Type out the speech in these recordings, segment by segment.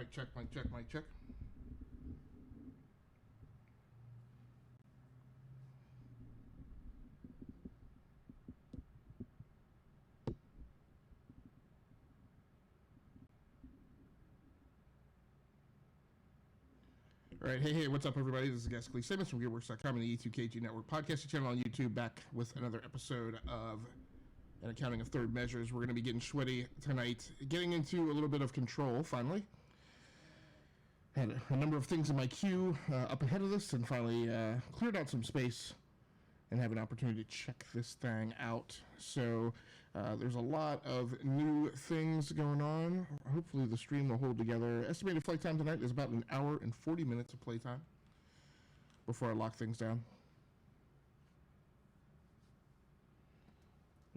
Mic check, mic check, mic check. All right, hey, what's up, everybody? This is Gascally Simmons from GearWorks.com and the E2KG Network podcasting channel on YouTube, back with another episode of An Accounting of Third Measures. We're going to be getting sweaty tonight, getting into a little bit of control, finally. Had a number of things in my queue up ahead of this, and finally cleared out some space and have an opportunity to check this thing out. So there's a lot of new things going on. Hopefully the stream will hold together. Estimated flight time tonight is about an hour and 40 minutes of playtime before I lock things down.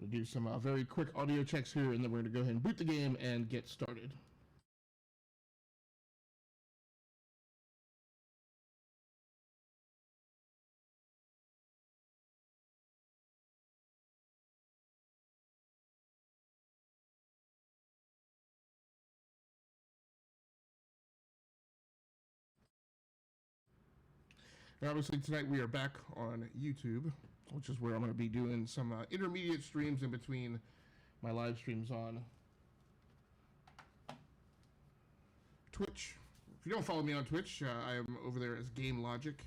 I'm going to do some very quick audio checks here, and then we're going to go ahead and boot the game and get started. And obviously tonight we are back on YouTube, which is where I'm going to be doing some intermediate streams in between my live streams on Twitch. If you don't follow me on Twitch, I am over there as Game Logic,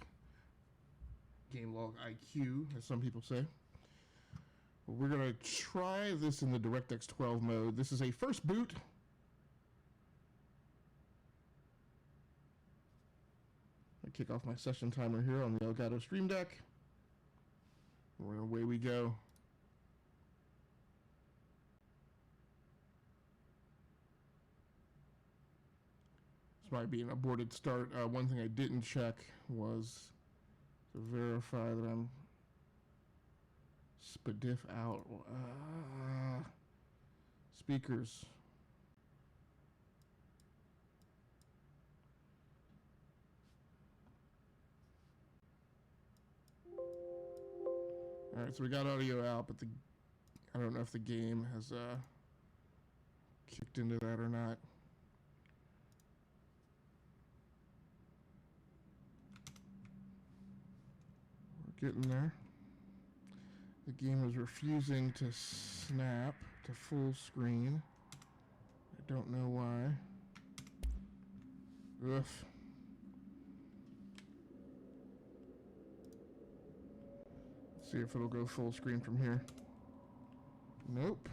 Game Log IQ, as some people say. We're going to try this in the DirectX 12 mode. This is a first boot. I kick off my session timer here on the Elgato Stream Deck. And away we go. This might be an aborted start. One thing I didn't check was to verify that I'm SPDIF out. Speakers. Alright, so we got audio out, but I don't know if the game has kicked into that or not. We're getting there. The game is refusing to snap to full screen. I don't know why. Ugh. See if it'll go full screen from here. Nope.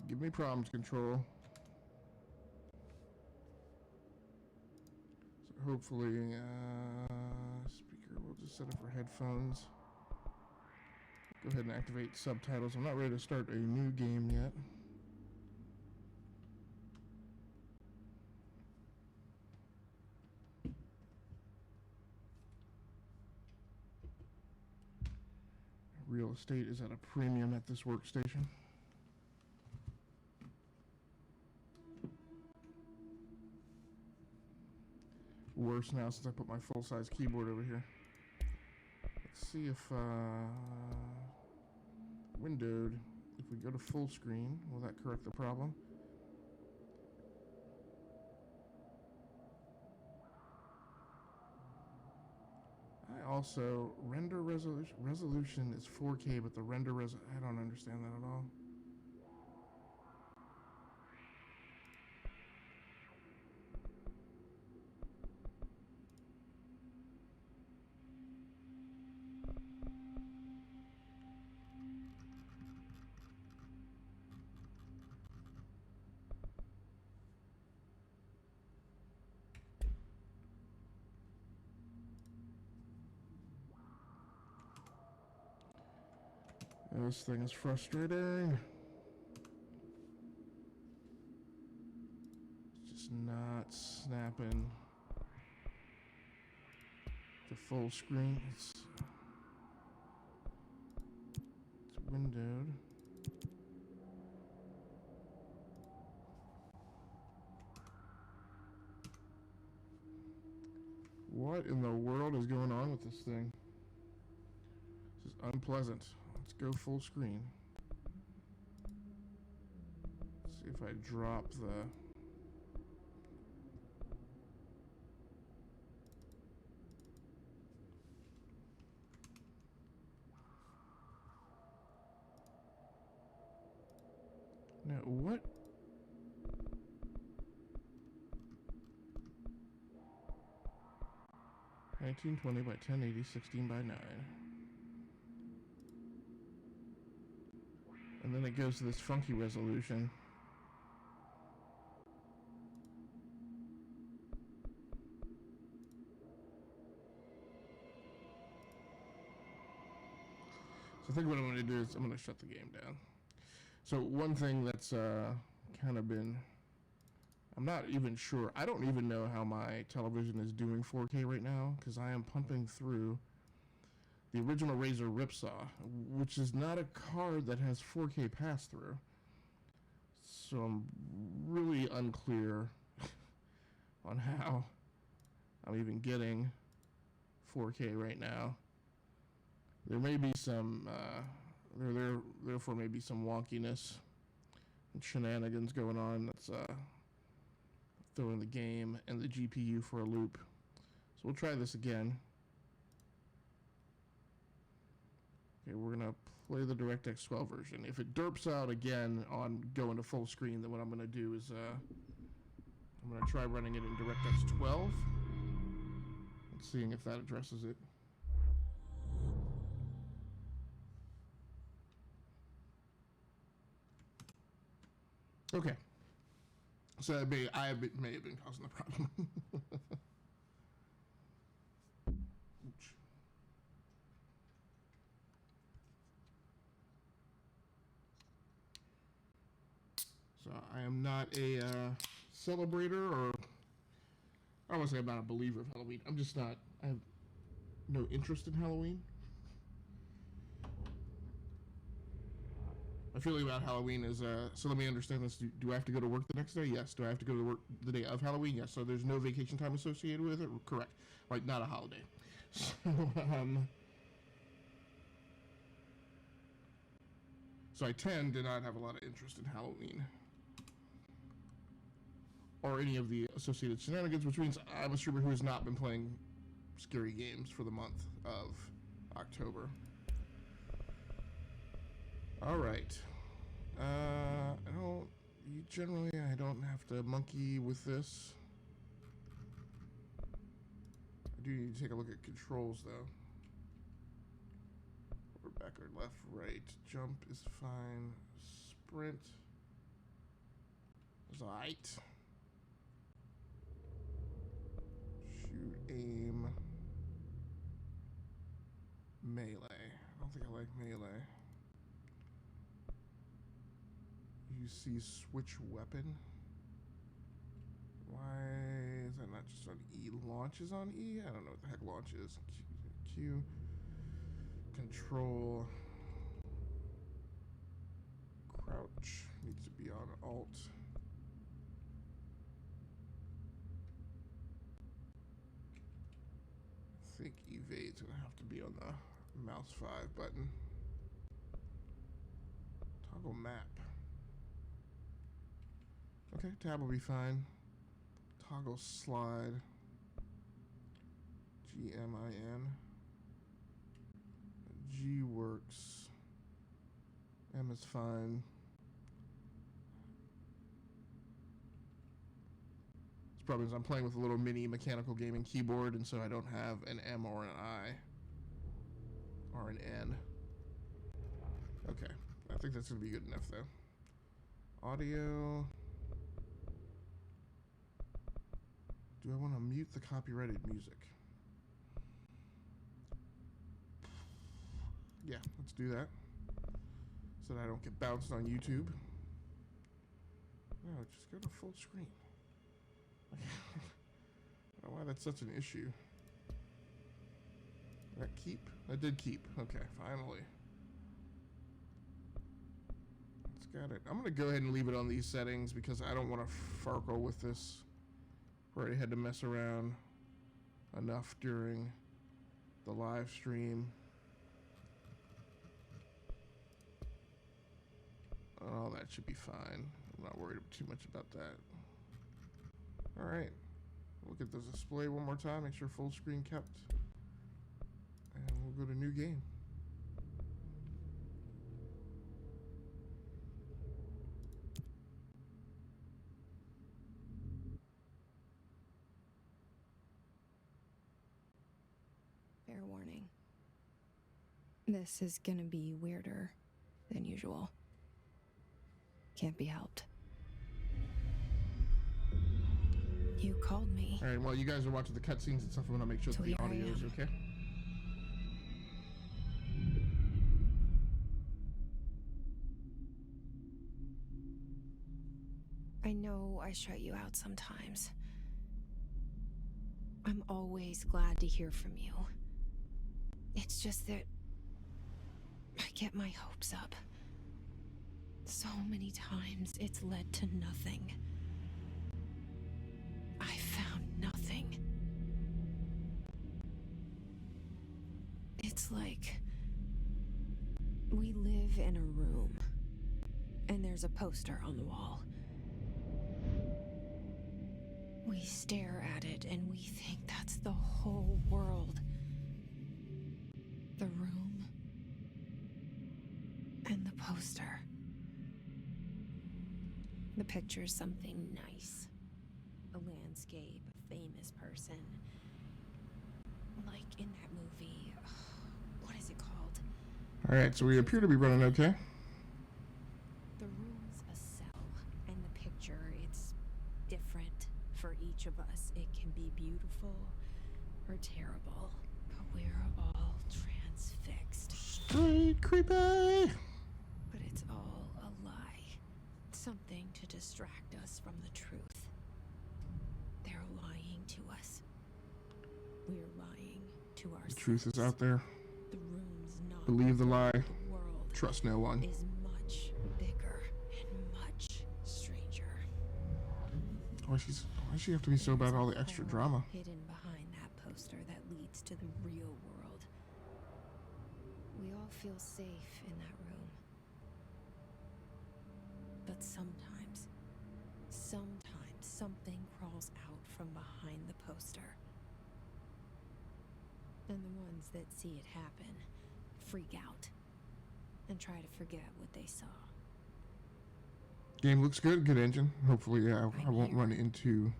Give me problems, control. So hopefully, speaker, we'll just set it for headphones. Go ahead and activate subtitles. I'm not ready to start a new game yet. Real estate is at a premium at this workstation. Worse now since I put my full-size keyboard over here. Let's see if windowed, if we go to full screen, will that correct the problem? Also, render resolution is 4K, but the render I don't understand that at all. This thing is frustrating. It's just not snapping to full screen. It's windowed. What in the world is going on with this thing? This is unpleasant. Let's go full screen. Let's see if I drop the 1920 by 1080, 16 by 9. And then it goes to this funky resolution. So I think what I'm going to do is I'm going to shut the game down. So one thing that's kind of been, I'm not even sure, I don't even know how my television is doing 4K right now, because I am pumping through the original Razer Ripsaw, which is not a card that has 4K pass-through. So I'm really unclear on how I'm even getting 4K right now. There may be some, therefore may be some wonkiness and shenanigans going on that's throwing the game and the GPU for a loop. So we'll try this again. Okay, we're gonna play the DirectX 12 version. If it derps out again on going to full screen, then what I'm gonna do is I'm gonna try running it in DirectX 12 and seeing if that addresses it. Okay, so I may have been causing the problem. So I am not a celebrator, or I don't want to say I'm not a believer of Halloween. I'm just not. I have no interest in Halloween. My feeling about Halloween is, so let me understand this. Do I have to go to work the next day? Yes. Do I have to go to work the day of Halloween? Yes. So there's no vacation time associated with it? Correct. Like, not a holiday. So I tend to not have a lot of interest in Halloween or any of the associated shenanigans, which means I'm a streamer who has not been playing scary games for the month of October. All right. I don't have to monkey with this. I do need to take a look at controls though. Forward, backward, left, right. Jump is fine. Sprint is alright. Shoot, aim. Melee. I don't think I like melee. You see switch weapon. Why is that not just on E? Launch is on E? I don't know what the heck launch is. Q. Control. Crouch needs to be on Alt. I think evade's gonna have to be on the mouse 5 button. Toggle map. Okay, tab will be fine. Toggle slide. GMIN. G works. M is fine. It's probably because I'm playing with a little mini mechanical gaming keyboard, and so I don't have an M or an I. Or an N. Okay, I think that's going to be good enough, though. Audio. Do I want to mute the copyrighted music? Yeah, let's do that. So that I don't get bounced on YouTube. No, just go to full screen. I don't know why that's such an issue. Did that keep? I did keep. Okay, finally. It's got it. I'm going to go ahead and leave it on these settings because I don't want to farkle with this. I already had to mess around enough during the live stream. Oh, that should be fine. I'm not worried too much about that. All right. Look at the display one more time. Make sure full screen kept. And we'll go to new game. This is gonna be weirder than usual. Can't be helped. You called me. All right, while you guys are watching the cutscenes and stuff, I'm gonna make sure So that the here I audio is am. okay. I know I shut you out sometimes. I'm always glad to hear from you. It's just that I get my hopes up. So many times it's led to nothing. I found nothing. It's like we live in a room and there's a poster on the wall. We stare at it and we think that's the whole world. The room and the poster. The picture's something nice. A landscape, a famous person. Like in that movie, what is it called? All right, so we appear to be running okay. The room's a cell, and the picture, it's different for each of us. It can be beautiful or terrible, but we're all transfixed. Straight creepy. But it's all a lie. Something to distract us from the truth. They're lying to us. We're lying to ourselves. The truth is out there. The room's not. Believe the lie. The world Trust no one. is much bigger and much stranger. Why does she have to be so about all the extra drama? Hidden behind that poster that leads to the real world. We all feel safe in that room. But sometimes something crawls out from behind the poster. And the ones that see it happen freak out and try to forget what they saw. Game looks good, good engine. Hopefully, I won't run into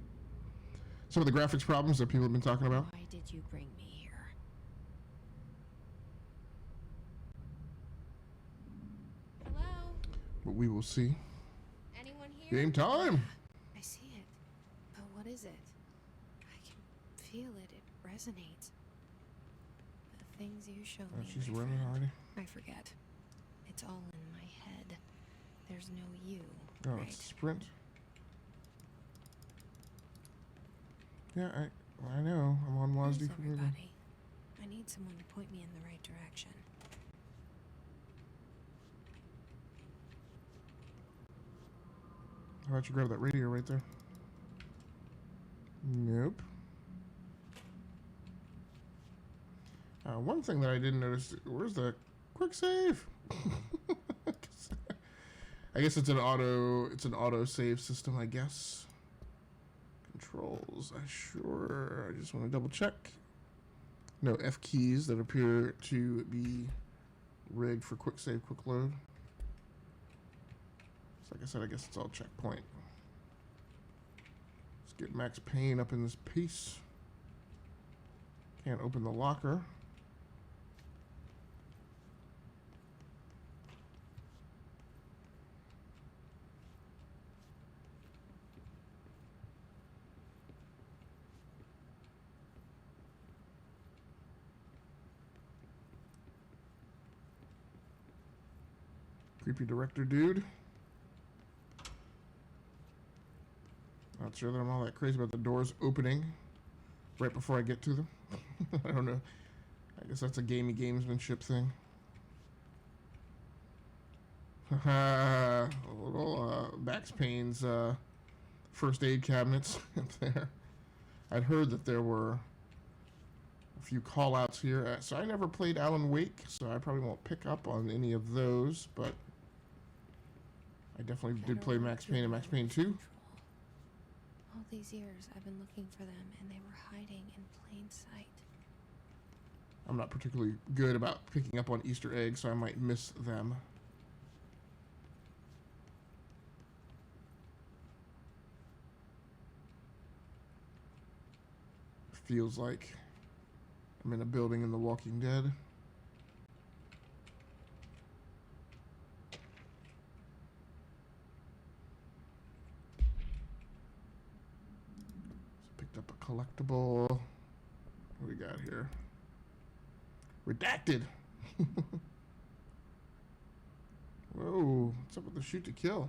some of the graphics problems that people have been talking about. Why did you bring me here? Hello? But we will see. Anyone here? Game time! I see it. But what is it? I can feel it. It resonates. The things you show me. She's my running friend, already. I forget. It's all in my head. There's no you. Oh, right? it's sprint. Yeah, I know. I'm on WASD Where's for moving. everybody? I need someone to point me in the right direction. How about you grab that radio right there? Nope. One thing that I didn't notice, where's the quick save? I guess it's an auto save system, I guess. Controls, I just want to double check. No F keys that appear to be rigged for quick save, quick load. So like I said, I guess it's all checkpoint. Let's get Max Payne up in this piece. Can't open the locker. Creepy director dude. Not sure that I'm all that crazy about the doors opening right before I get to them. I don't know. I guess that's a gamesmanship thing. A little Max Payne's first aid cabinets up there. I'd heard that there were a few call outs here. So I never played Alan Wake, so I probably won't pick up on any of those, but I definitely did play Max Payne and Max Payne 2. All these years I've been looking for them and they were hiding in plain sight. I'm not particularly good about picking up on Easter eggs, so I might miss them. Feels like I'm in a building in The Walking Dead. Picked up a collectible. What do we got here? Redacted. Whoa, what's up with the shoot to kill?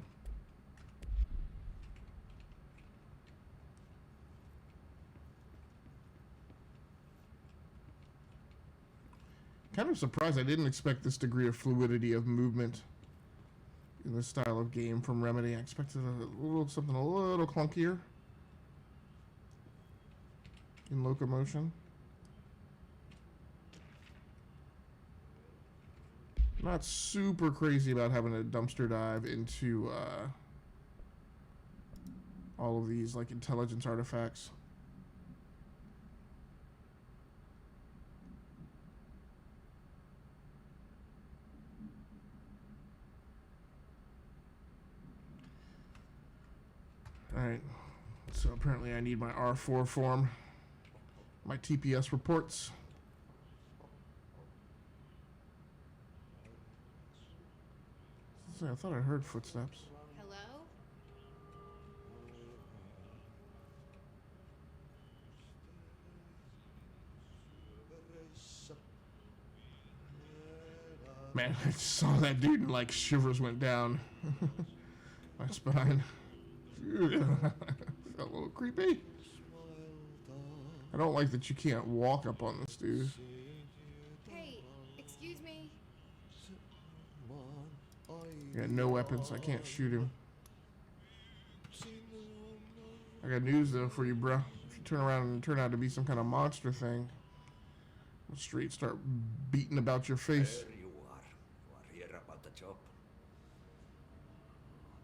Kind of surprised. I didn't expect this degree of fluidity of movement in this style of game from Remedy. I expected something a little clunkier in locomotion. Not super crazy about having a dumpster dive into all of these like intelligence artifacts. Alright, so apparently I need my R4 form, my TPS reports. I thought I heard footsteps. Hello? Man, I just saw that dude and like shivers went down my spine. Felt a little creepy. I don't like that you can't walk up on this dude. Hey, excuse me. I got no weapons, I can't shoot him. I got news though for you, bro. If you turn around and turn out to be some kind of monster thing, the streets start beating about your face. There you are. You are here about the job.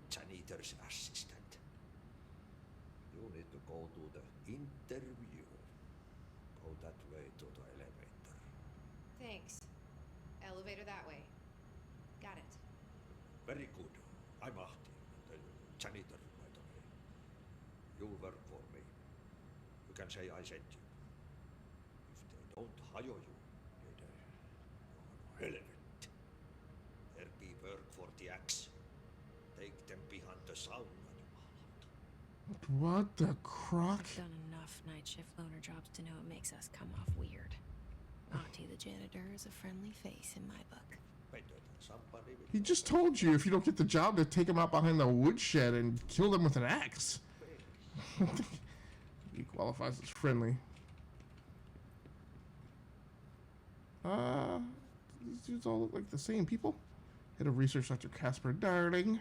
Janitor's assistant. You need to go to the interview. Go that way to the elevator. Thanks. Elevator that way. Got it. Very good. I'm Ahti, the janitor, by the way. You work for me. You can say I sent you. If they don't hire you, then you're relevant. There be work for the axe. Take them behind the sauna. What the crock? I've done enough night shift loner jobs to know it makes us come off weird. Auntie the janitor is a friendly face in my book. Better than somebody with He just told you if you don't get the job to take him out behind the woodshed and kill them with an axe. He qualifies as friendly. These dudes all look like the same people. Head of research, Dr. Casper Darling.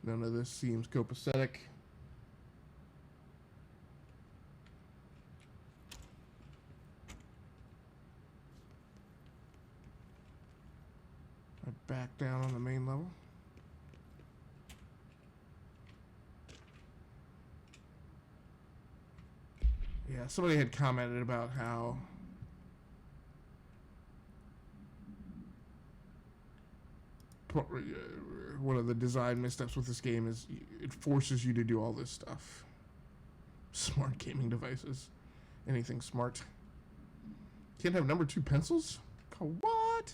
None of this seems copacetic. I back down on the main level. Yeah, somebody had commented about how one of the design missteps with this game is it forces you to do all this stuff. Smart gaming devices. Anything smart. Can't have number 2 pencils? What?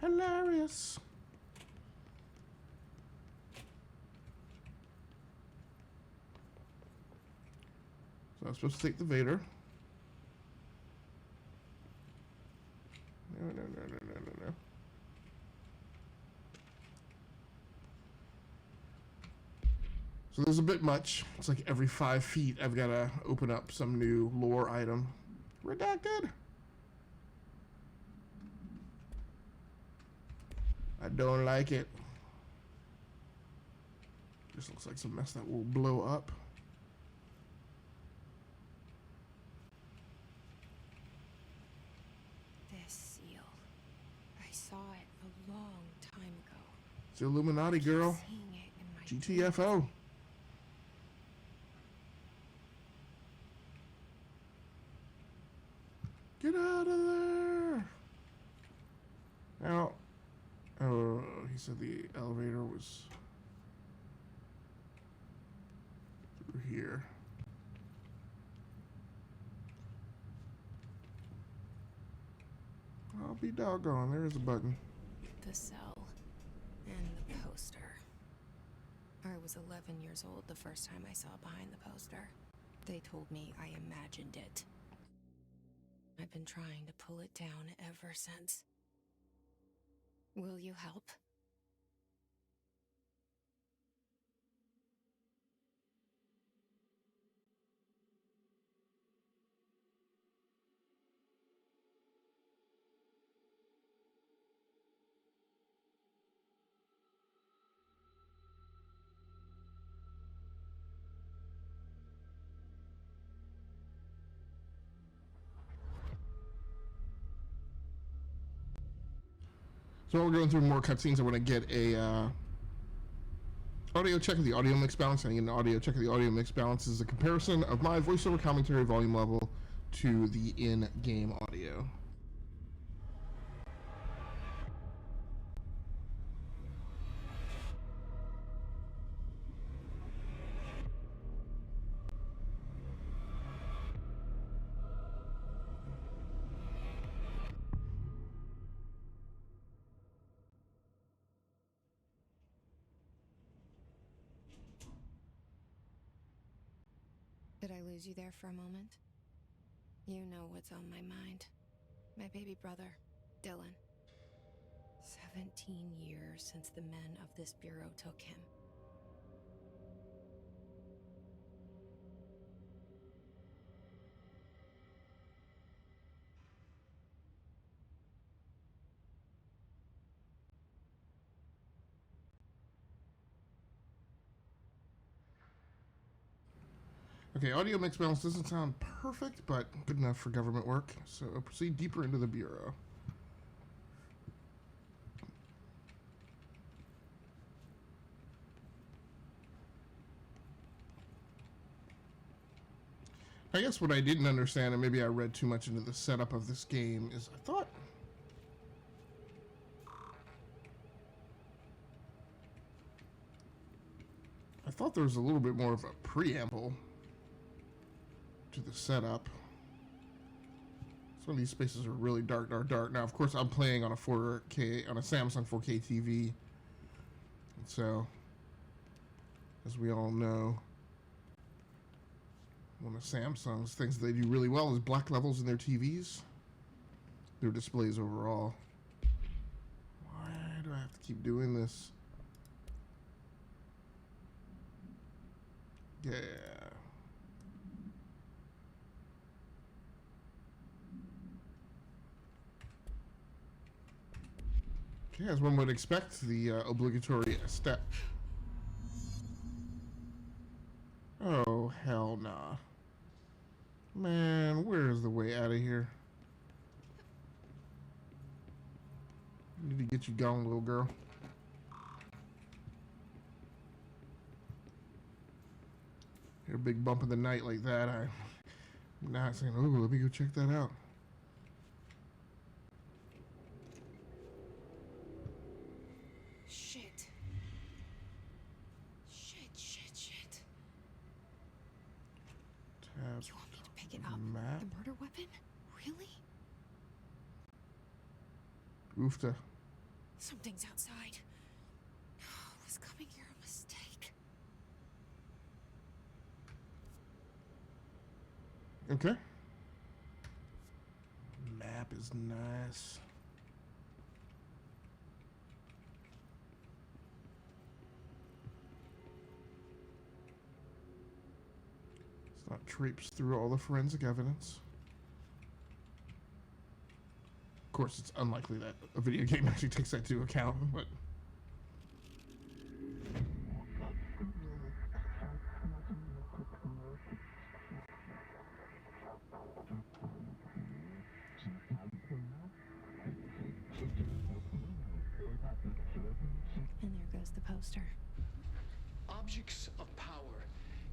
Hilarious. So I'm supposed to take the Vader. No. So there's a bit much. It's like every 5 feet I've got to open up some new lore item. Redacted. I don't like it. This looks like some mess that will blow up. This seal. I saw it a long time ago. It's the Illuminati, girl. Seeing it in my GTFO. Get out of there. Now, oh, he said the elevator was through here. I'll be doggone. There is a button. The cell and the poster. was 11 years old the first time I saw behind the poster. They told me I imagined it. I've been trying to pull it down ever since. Will you help? So while we're going through more cutscenes, I want to get a audio check of the audio mix balance. And an audio check of the audio mix balance is a comparison of my voiceover commentary volume level to the in-game audio. Did I lose you there for a moment? You know what's on my mind. My baby brother, Dylan. 17 years since the men of this bureau took him. Okay, audio mix balance doesn't sound perfect, but good enough for government work. So I'll proceed deeper into the bureau. I guess what I didn't understand, and maybe I read too much into the setup of this game, is I thought there was a little bit more of a preamble to the setup. Some of these spaces are really dark, dark, dark. Now, of course, I'm playing on a 4K, on a Samsung 4K TV. And so, as we all know, one of Samsung's things they do really well is black levels in their TVs. Their displays overall. Why do I have to keep doing this? Yeah. Okay, as one would expect, the obligatory step. Oh, hell nah. Man, where's the way out of here? I need to get you gone, little girl. Hear a big bump in the night like that, I'm not saying, oh, let me go check that out. Shit. Shit. Tab. You want me to pick it up? Map. The murder weapon? Really? Oofta. Something's outside. Was coming here a mistake? Okay. Map is nice. Let's not traipse through all the forensic evidence. Of course, it's unlikely that a video game actually takes that into account, but... And there goes the poster. Objects of power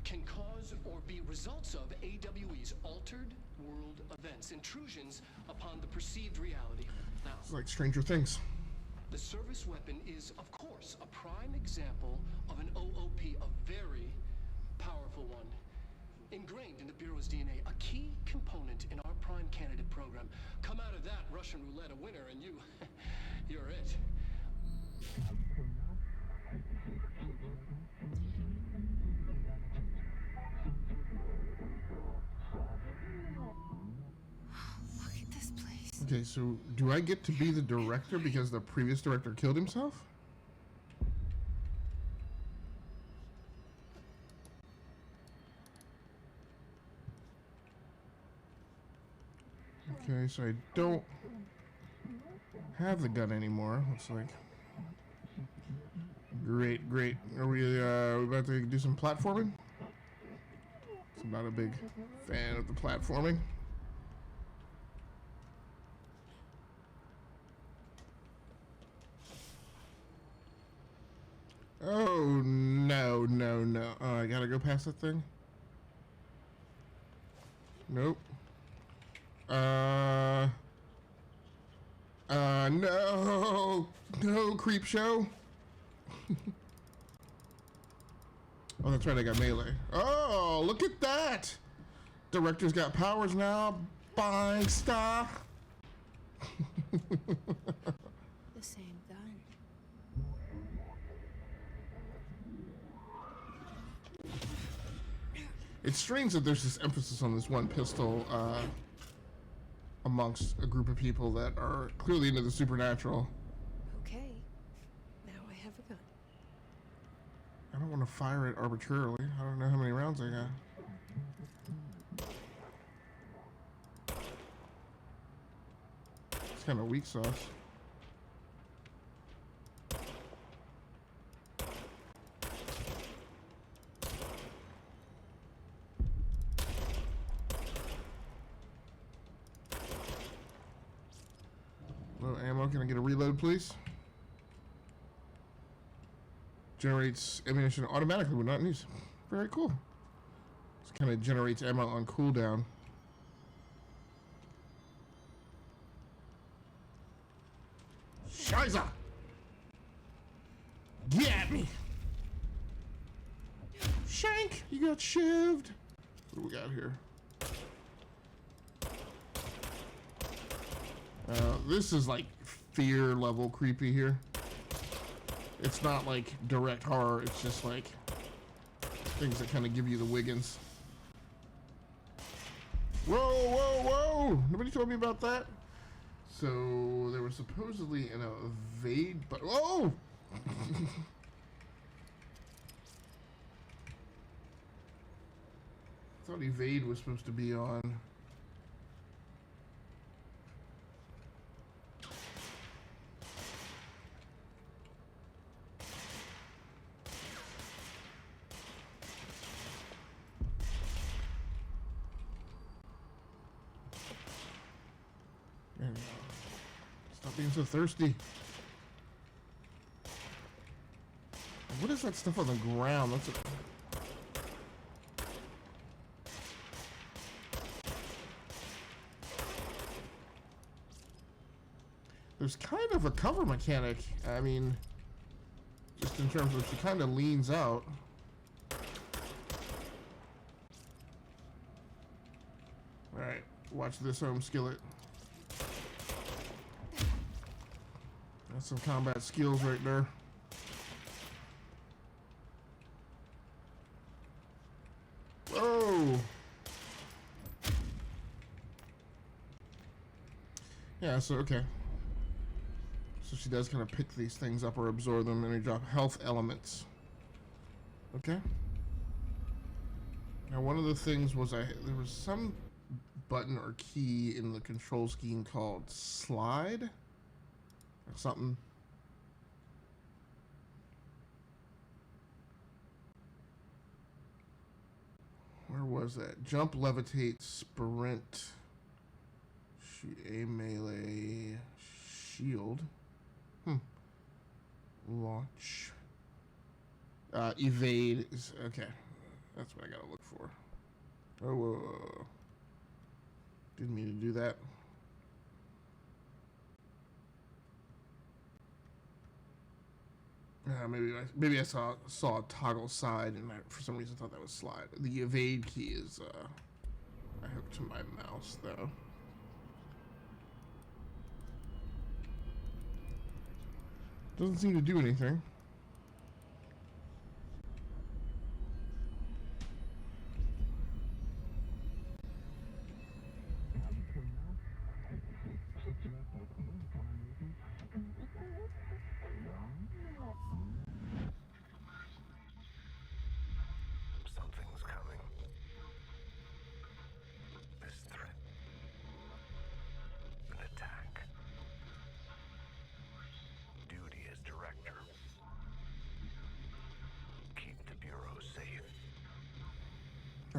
can cause or be results of AWE's altered world events, intrusions upon the perceived reality. Now, It's like Stranger Things. the service weapon is, of course, a prime example of an OOP, a very powerful one. Ingrained in the Bureau's DNA, a key component in our prime candidate program. Come out of that Russian roulette a winner and you're it. Okay, so do I get to be the director because the previous director killed himself? Okay, so I don't have the gun anymore, looks like. Great, great. Are we about to do some platforming? So I'm not a big fan of the platforming. Oh, no, no, no. Oh, I gotta go past that thing? Nope. No! No, creep show! Oh, that's right, I got melee. Oh, look at that! Director's got powers now. Buying stuff. The same gun. It's strange that there's this emphasis on this one pistol amongst a group of people that are clearly into the supernatural. Okay. Now I have a gun. I don't want to fire it arbitrarily. I don't know how many rounds I got. It's kind of weak sauce. Low ammo. Can I get a reload, please? Generates ammunition automatically when not in use. Very cool. This kind of generates ammo on cooldown. Shiza! Get at me! Shank! You got shivved! What do we got here? This is like fear level creepy here. It's not like direct horror, it's just like things that kind of give you the wiggins. Whoa, whoa, whoa! Nobody told me about that. So there was supposedly an evade, but oh! I thought evade was supposed to be on. Man, stop being so thirsty. What is that stuff on the ground? That's a... There's kind of a cover mechanic. I mean, just in terms of she kind of leans out. Alright, watch this home skillet. That's some combat skills right there. Oh! Yeah, so, okay. So she does kind of pick these things up or absorb them, and they drop health elements. Okay. Now, one of the things was there was some button or key in the control scheme called slide or something. Where was that? Jump, levitate, sprint, shoot a melee, shield. Launch. Evade is okay. That's what I gotta look for. Oh, whoa, whoa, whoa. Didn't mean to do that. Maybe I saw a toggle side, and for some reason thought that was slide. The evade key is I hooked to my mouse though. Doesn't seem to do anything.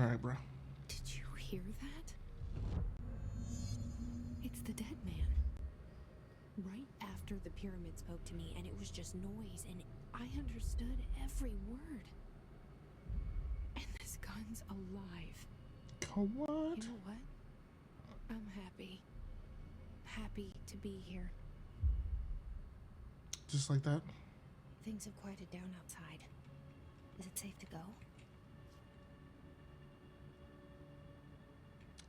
All right, bro. Did you hear that? It's the dead man. Right after the pyramid spoke to me, and it was just noise, and I understood every word. And this gun's alive. What? You know what? I'm happy. Happy to be here. Just like that? Things have quieted down outside. Is it safe to go?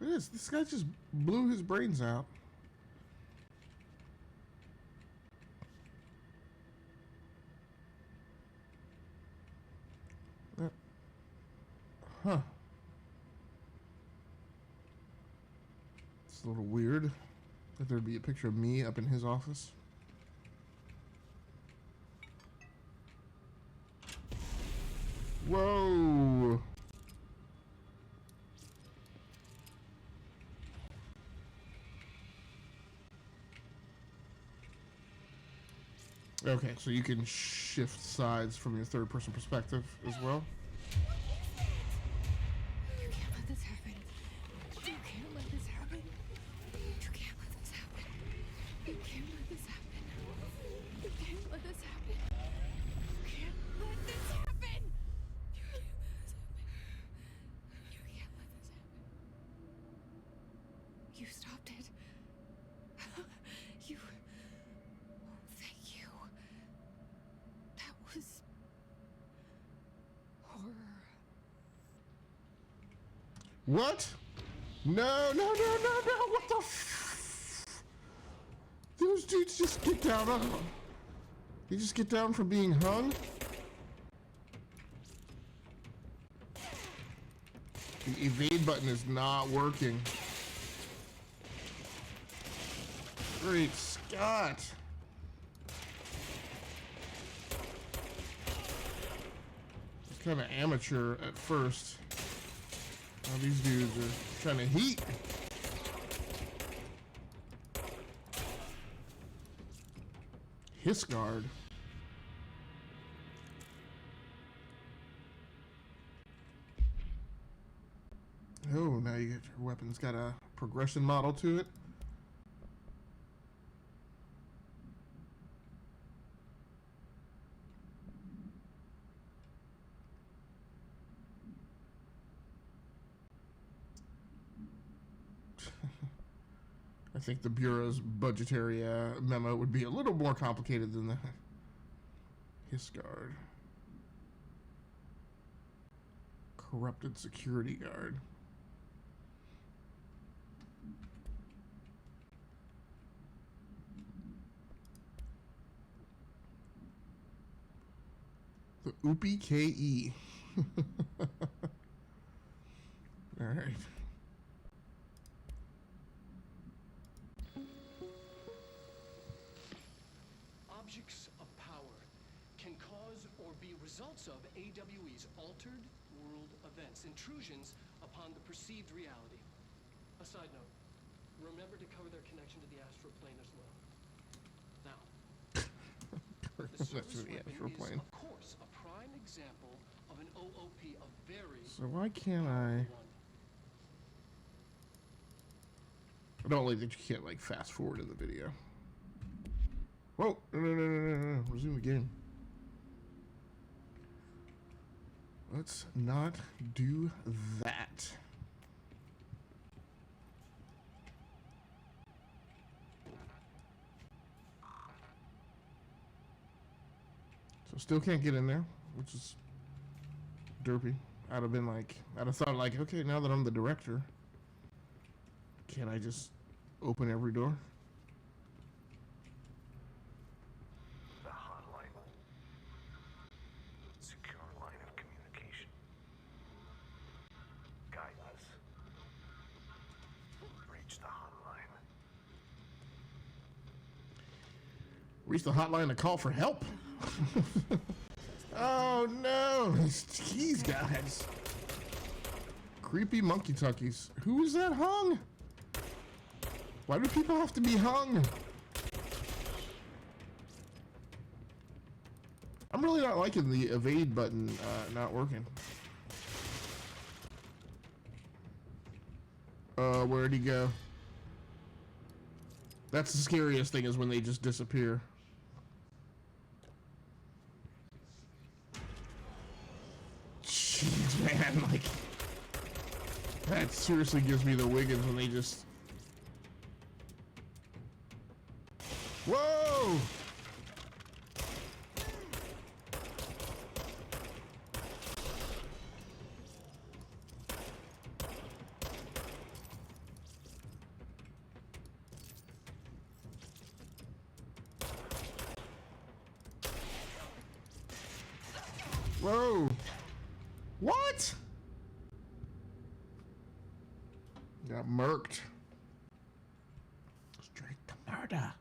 It is. This guy just blew his brains out. Huh. It's a little weird that there'd be a picture of me up in his office. Whoa. Okay, so you can shift sides from your third-person perspective as well. You can't let this happen. You can't let this happen. You can't let this happen. You can't let this happen. You can't let this happen. You can't let this happen. You can't let this happen. You can't let this happen. You stopped it. You. Thank you. That was horror. What? No, no, no, no, no, what the Those dudes just get down on them. They just get down from being hung? The evade button is not working. Great Scott. It's kind of amateur at first. Now these dudes are trying to heat. Hiss guard. Oh, now you get your weapon's got a progression model to it. I think the Bureau's budgetary memo would be a little more complicated than that. Hiss guard. Corrupted security guard. The Oopie KE. All right. Objects of power can cause or be results of AWE's altered world events, intrusions upon the perceived reality. A side note, remember to cover their connection to the astral plane as well. Now, the service weapon is, of course, a prime example of an OOP, a very So why can't I? powerful one. I don't like that you can't like fast forward in the video. Whoa! No, no, no, no, no, no. Resume the game. Let's not do that. So still can't get in there, which is derpy. I'd have been like, I'd have thought like, okay, now that I'm the director, can I just open every door? The hotline. Secure line of communication. Guidance. Reach the hotline. Reach the hotline to call for help. Oh no, these guys. Creepy monkey tuckies. Who is that hung? Why do people have to be hung? I'm really not liking the evade button not working. Where'd he go? That's the scariest thing, is when they just disappear. Jeez, man, like, that seriously gives me the wiggins when they just... Whoa! Whoa! What? Got murked. Straight to murder.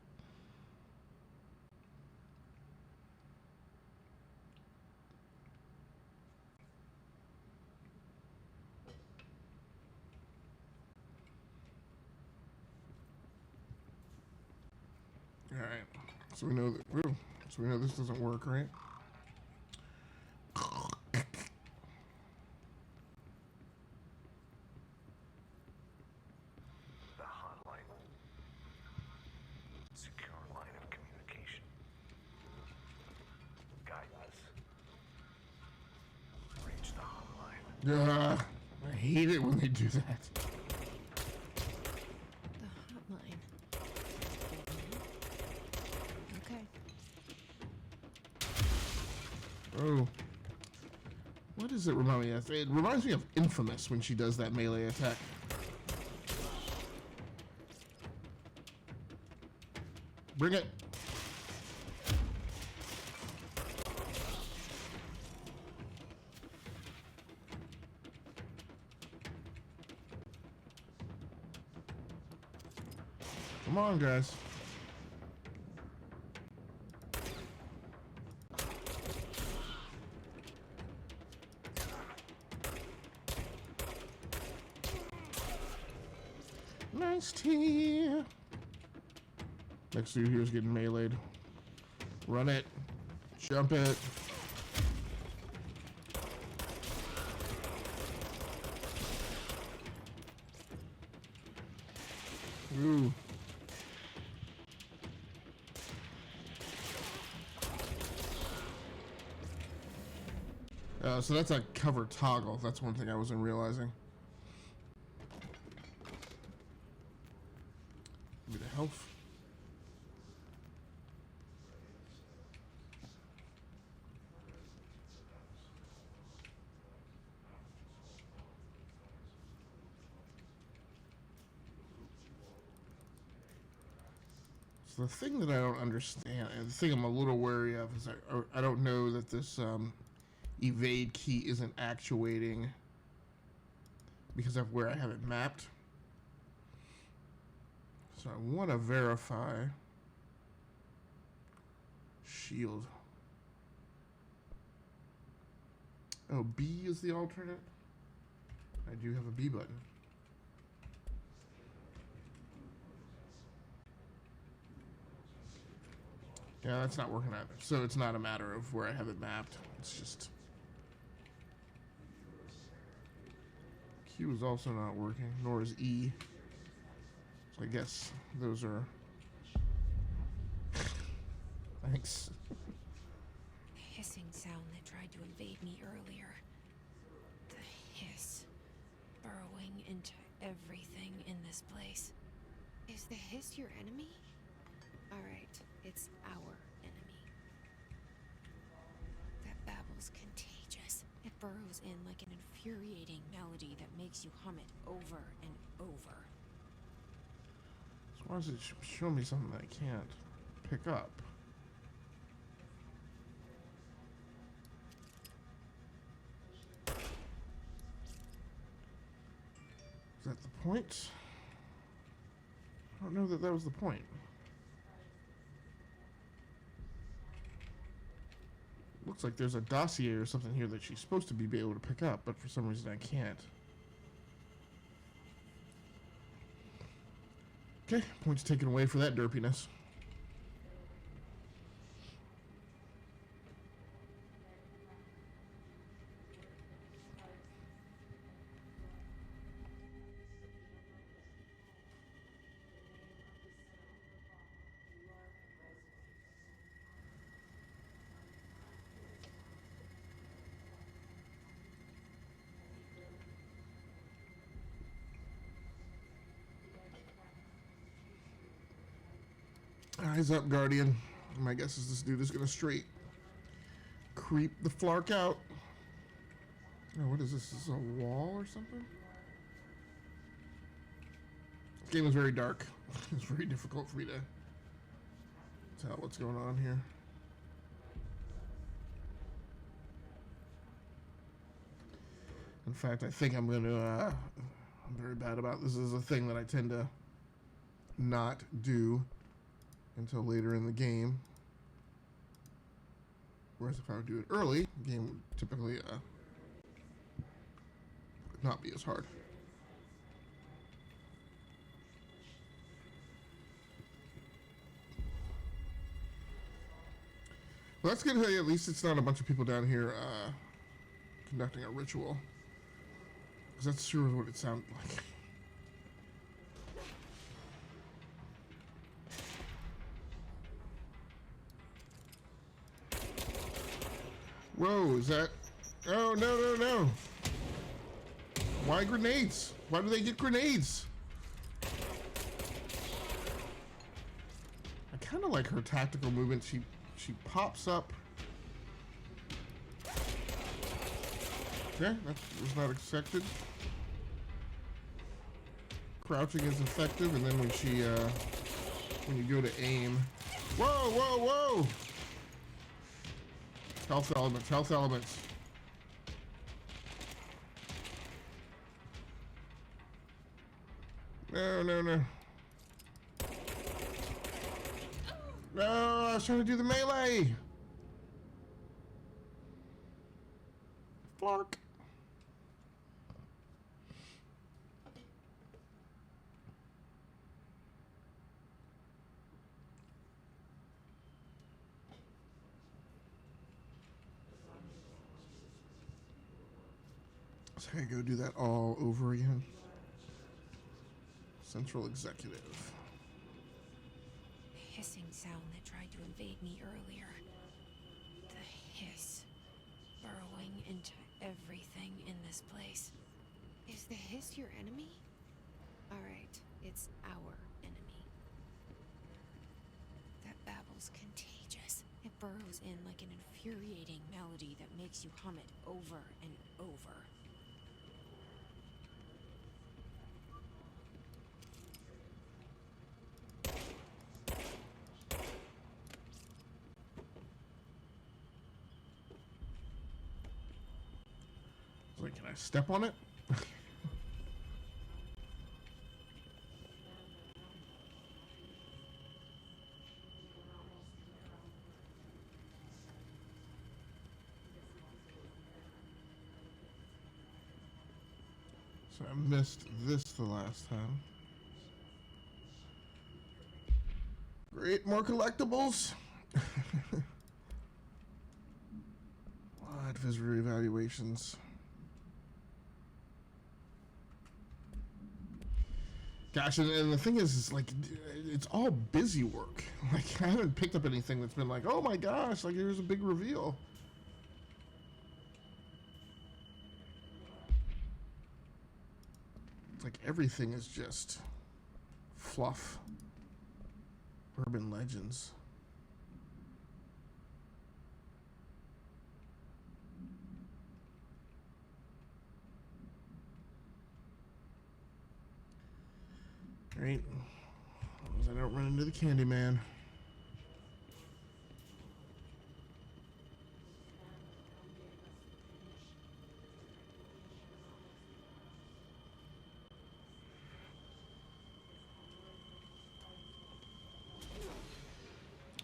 All right. So we know that. Ooh, so we know this doesn't work, right? The hotline. Secure line of communication. Guidance. Reach the hotline. I hate it when they do that. The hotline. Okay. Oh. What does it remind me of? It reminds me of Infamous when she does that melee attack. Bring it. Come on, guys. Nice tea. Next dude here's getting meleeed. Run it. Jump it. Ooh. So that's a cover toggle. That's one thing I wasn't realizing. Give me the health. So the thing that I don't understand, and the thing I'm a little wary of, is I don't know that this evade key isn't actuating because of where I have it mapped. So I want to verify shield. Oh, B is the alternate? I do have a B button. Yeah, that's not working either. So it's not a matter of where I have it mapped. It's just... Q is also not working, nor is E. So I guess those are... Thanks. The hissing sound that tried to invade me earlier. The hiss. Burrowing into everything in this place. Is the hiss your enemy? Alright, it's our enemy. That babble's contagious. It burrows in like an infuriating melody that makes you hum it over and over. So why does it show me something that I can't pick up? Is that the point? I don't know that that was the point. Looks like there's a dossier or something here that she's supposed to be able to pick up, but for some reason I can't. Okay, points taken away for that derpiness. Eyes up, Guardian. My guess is this dude is gonna straight creep the flark out. Oh, what is this? Is this a wall or something? This game is very dark. It's very difficult for me to tell what's going on here. In fact, I think I'm going to, I'm very bad about this. This is a thing that I tend to not do until later in the game. Whereas if I would do it early, the game would typically not be as hard. Well, that's good. Hey, at least it's not a bunch of people down here conducting a ritual. Because that's sure what it sounded like. Whoa, is that... Oh, no, no, no. Why grenades? Why do they get grenades? I kind of like her tactical movement. She pops up. Okay, that was not expected. Crouching is effective, and then when you go to aim... Whoa, whoa, whoa! Health elements, health elements. No, no, no. No, I was trying to do the melee. Flark. So I go do that all over again. Central Executive. The hissing sound that tried to invade me earlier. The hiss. Burrowing into everything in this place. Is the hiss your enemy? Alright, it's our enemy. That babble's contagious. It burrows in like an infuriating melody that makes you hum it over and over. Like, can I step on it? So I missed this the last time. Great, more collectibles. Wide visitor evaluations. Gosh, and the thing is like, it's all busy work. Like, I haven't picked up anything that's been like, oh my gosh, like, here's a big reveal. It's like everything is just fluff. Urban legends. Right, as long as I don't run into the candy man.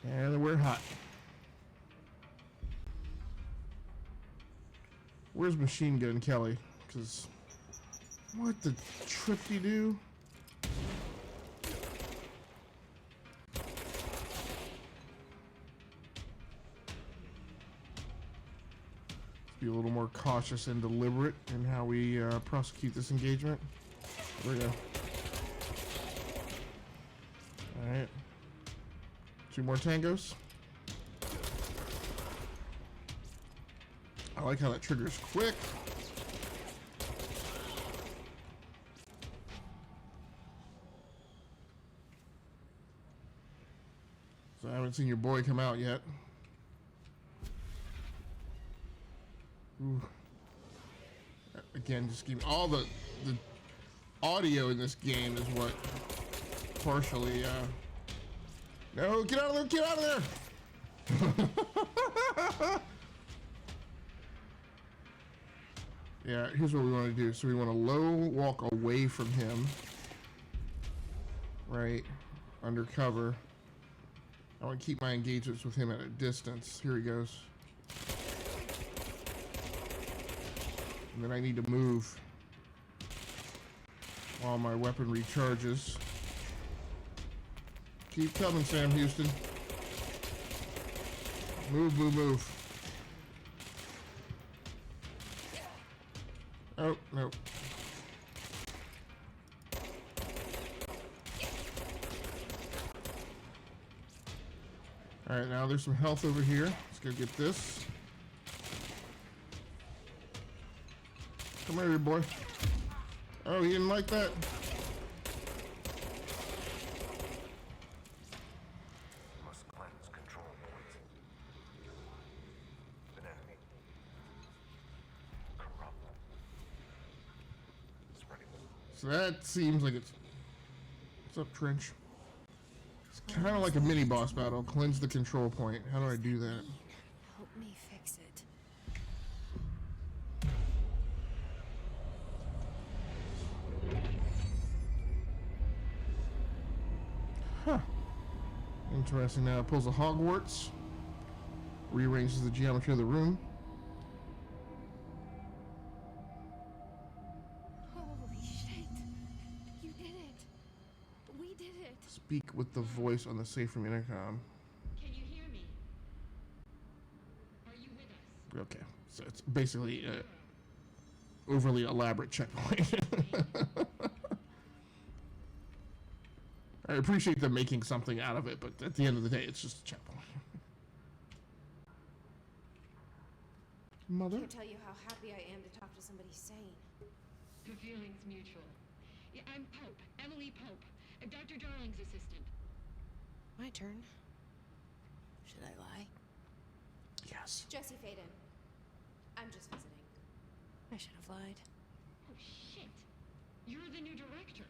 And we're hot. Where's Machine Gun Kelly? Because what the trip you do? Be a little more cautious and deliberate in how we prosecute this engagement. There we go. Alright. 2 more tangos. I like how that triggers quick. So I haven't seen your boy come out yet. Ooh. Again, just give all the audio in this game is what partially. No, get out of there! Get out of there! Yeah, here's what we want to do. So we want to low walk away from him, right, undercover. I want to keep my engagements with him at a distance. Here he goes. And then I need to move while my weapon recharges. Keep coming, Sam Houston. Move, move, move. Oh, no. Alright, now there's some health over here. Let's go get this. Come here, boy. Oh, he didn't like that. Must cleanse control points. An enemy. Corrupt. Spreading. So that seems like it's... What's up, Trench? It's kind of like a mini boss battle. Cleanse the control point. How do I do that? Help me fix it. Huh. Interesting. Now it pulls a Hogwarts. Rearranges the geometry of the room. Holy shit. You did it. We did it. Speak with the voice on the safe room intercom. Can you hear me? Are you with us? Okay. So it's basically an overly elaborate checkpoint. I appreciate them making something out of it, but at the end of the day, it's just a checkpoint. Mother? Can't tell you how happy I am to talk to somebody sane. The feeling's mutual. Yeah, I'm Pope, Emily Pope, Dr. Darling's assistant. My turn. Should I lie? Yes. Jesse Faden. I'm just visiting. I should have lied. Oh, shit. You're the new director.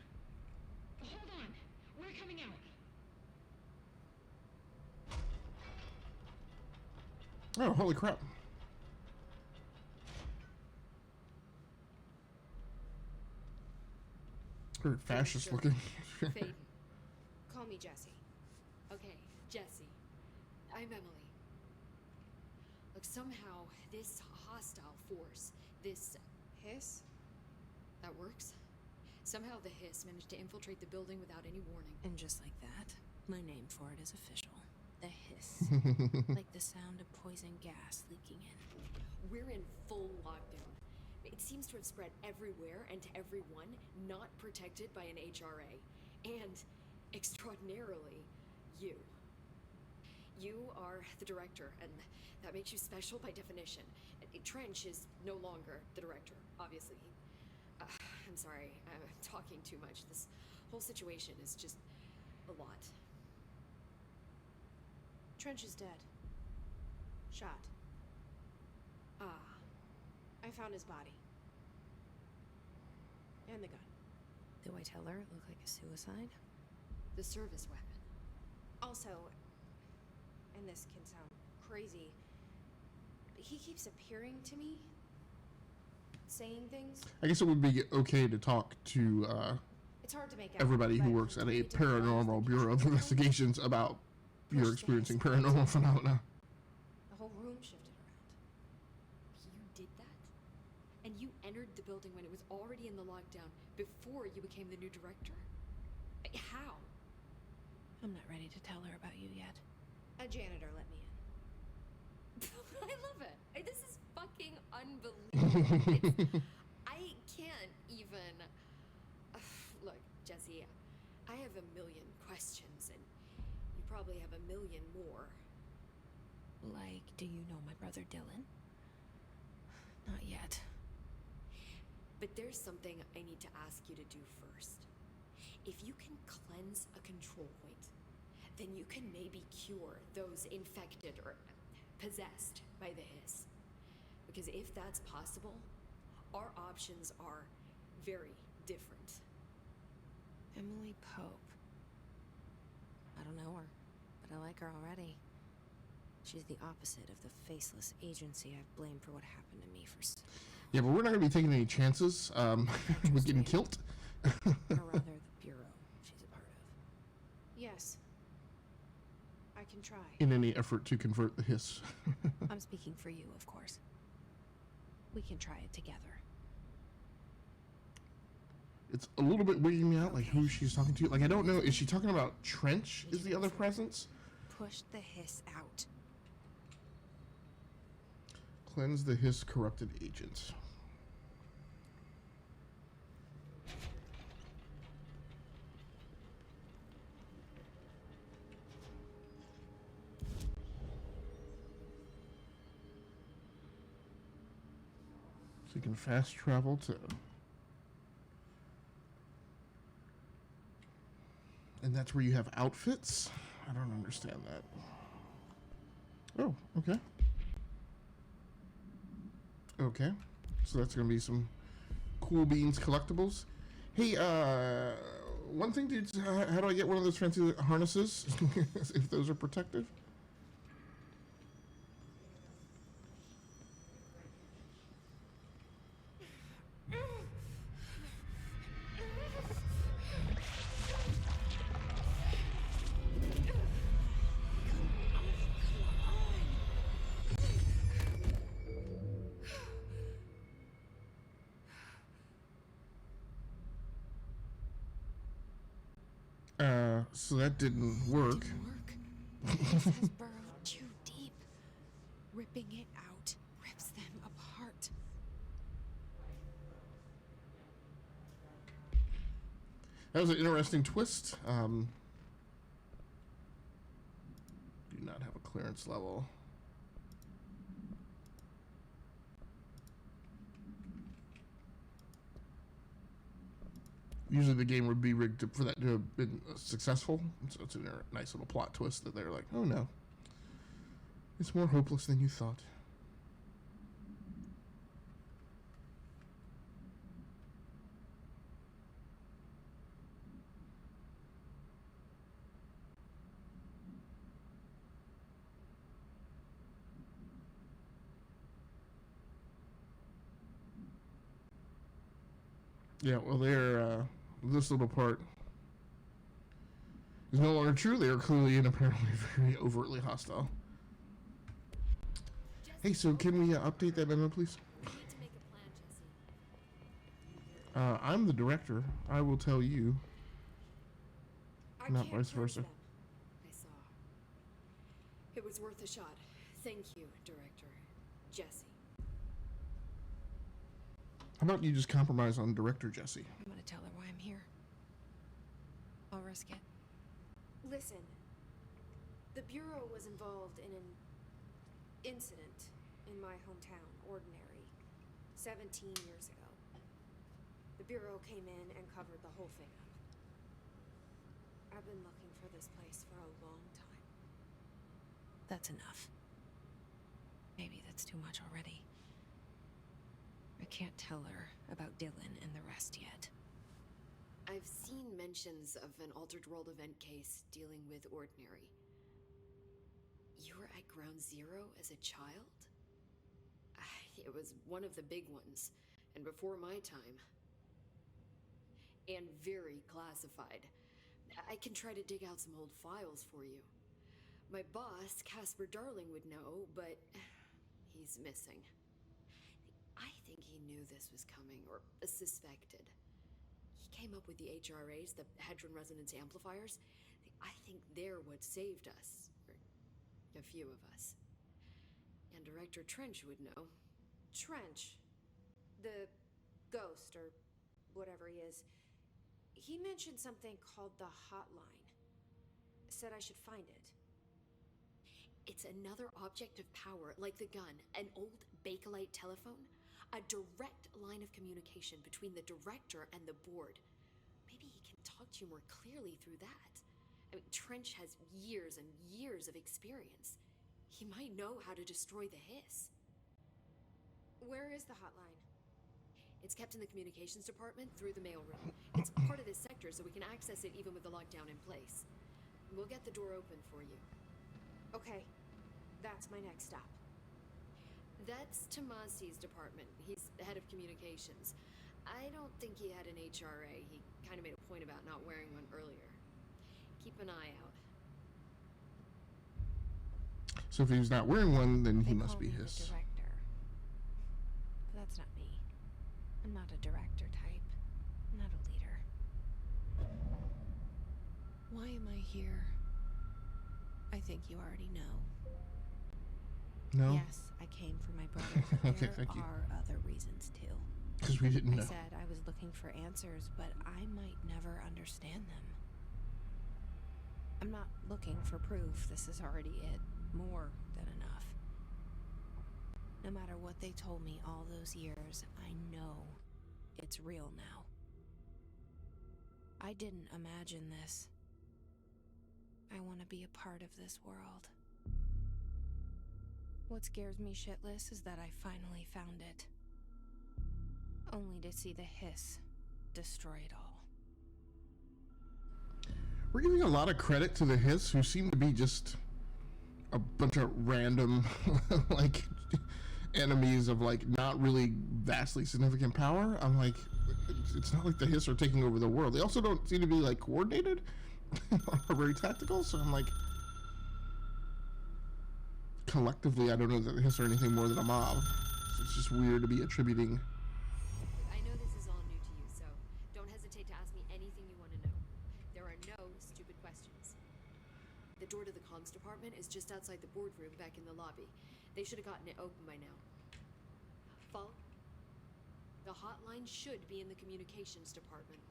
Hold on. We're coming out. Oh, holy crap. Very fascist looking. Faden. Call me Jesse. Okay, Jesse. I'm Emily. Look, somehow this hostile force, this Hiss? that works. Somehow the hiss managed to infiltrate the building without any warning. And just like that, my name for it is official. The hiss. Like the sound of poison gas leaking in. We're in full lockdown. It seems to have spread everywhere and to everyone not protected by an HRA. And, extraordinarily, you. You are the director, and that makes you special by definition. Trench is no longer the director, obviously. I'm sorry, I'm talking too much. This whole situation is just a lot. Trench is dead. Shot. Ah, I found his body. And the gun. Do I tell her it looked like a suicide? the service weapon. Also, and this can sound crazy, but he keeps appearing to me, saying things. I guess it would be okay to talk to It's hard to make out, everybody who but works at a he did close paranormal the bureau of control room. investigations about you're Pushed the experiencing headset. paranormal phenomena. The whole room shifted around. You did that? And you entered the building when it was already in the lockdown before you became the new director? How? I'm not ready to tell her about you yet. A janitor let me in. I love it. This is fucking unbelievable. I can't even... Look, Jesse, I have a million questions, and you probably have a million more. Like, do you know my brother Dylan? Not yet. But there's something I need to ask you to do first. If you can cleanse a control point, then you can maybe cure those infected or possessed by the hiss. Because if that's possible, our options are very different. Emily Pope. I don't know her, but I like her already. She's the opposite of the faceless agency I've blamed for what happened to me for Yeah, but we're not going to be taking any chances with getting killed. or rather, the Bureau she's a part of. Yes. I can try. In any effort to convert the hiss. I'm speaking for you, of course. We can try it together. It's a little bit wigging me out, like who she's talking to. Like, I don't know. Is she talking about Trench is the other presence? Push the hiss out. Cleanse the hiss corrupted agent. So you can fast travel to... And that's where you have outfits? I don't understand that. Oh, okay. Okay. So that's going to be some cool beans collectibles. Hey, one thing, dude, how do I get one of those fancy harnesses? If those are protective? So that didn't work. This has burrowed too deep. Ripping it out rips them apart. That was an interesting twist. Do not have a clearance level. Usually the game would be rigged for that to have been successful. So it's a nice little plot twist that they're like, oh no. It's more hopeless than you thought. Yeah, well, they're, this little part is no longer true. They are clearly and apparently very overtly hostile. Hey, so can we update that memo, please? We need to make a plan, Jesse. I'm the director. I will tell you. I Not can't vice prove versa. them. I saw. It was worth a shot. Thank you, Director Jesse. How about you just compromise on Director Jesse? I'm gonna tell her why I'm here. I'll risk it. Listen, the Bureau was involved in an incident in my hometown, Ordinary, 17 years ago. The Bureau came in and covered the whole thing up. I've been looking for this place for a long time. That's enough. Maybe that's too much already. I can't tell her about Dylan and the rest yet. I've seen mentions of an Altered World event case dealing with Ordinary. You were at Ground Zero as a child? It was one of the big ones, and before my time. And very classified. I can try to dig out some old files for you. My boss, Casper Darling, would know, but he's missing. I think he knew this was coming, or suspected. He came up with the HRAs, the Hadron Resonance Amplifiers. I think they're what saved us. Or a few of us. And Director Trench would know. Trench, the ghost, or whatever he is, he mentioned something called the hotline. Said I should find it. It's another object of power, like the gun, an old Bakelite telephone. A direct line of communication between the director and the board. Maybe he can talk to you more clearly through that. I mean, Trench has years and years of experience. He might know how to destroy the hiss. Where is the hotline? It's kept in the communications department through the mailroom. It's part of this sector, so we can access it even with the lockdown in place. We'll get the door open for you. Okay, that's my next stop. That's Tomasi's department. He's the head of communications. I don't think he had an HRA. He kind of made a point about not wearing one earlier. Keep an eye out. So if he's not wearing one, then he They must call be me the his. director. But that's not me. I'm not a director type. I'm not a leader. Why am I here? I think you already know. No? Yes, I came for my brother, but Okay, there thank you. are other reasons too. Because we didn't I know. said I was looking for answers, but I might never understand them. I'm not looking for proof. This is already it. More than enough. No matter what they told me all those years, I know it's real now. I didn't imagine this. I want to be a part of this world. What scares me shitless is that I finally found it. Only to see the hiss destroy it all. We're giving a lot of credit to the hiss, who seem to be just a bunch of random, like, enemies of, like, not really vastly significant power. I'm like, it's not like the hiss are taking over the world. They also don't seem to be, like, coordinated or very tactical, so I'm like, collectively, I don't know that the hiss are anything more than a mob. So it's just weird to be attributing. I know this is all new to you, so don't hesitate to ask me anything you want to know. There are no stupid questions. The door to the comms department is just outside the boardroom back in the lobby. They should have gotten it open by now. Fall. The hotline should be in the communications department.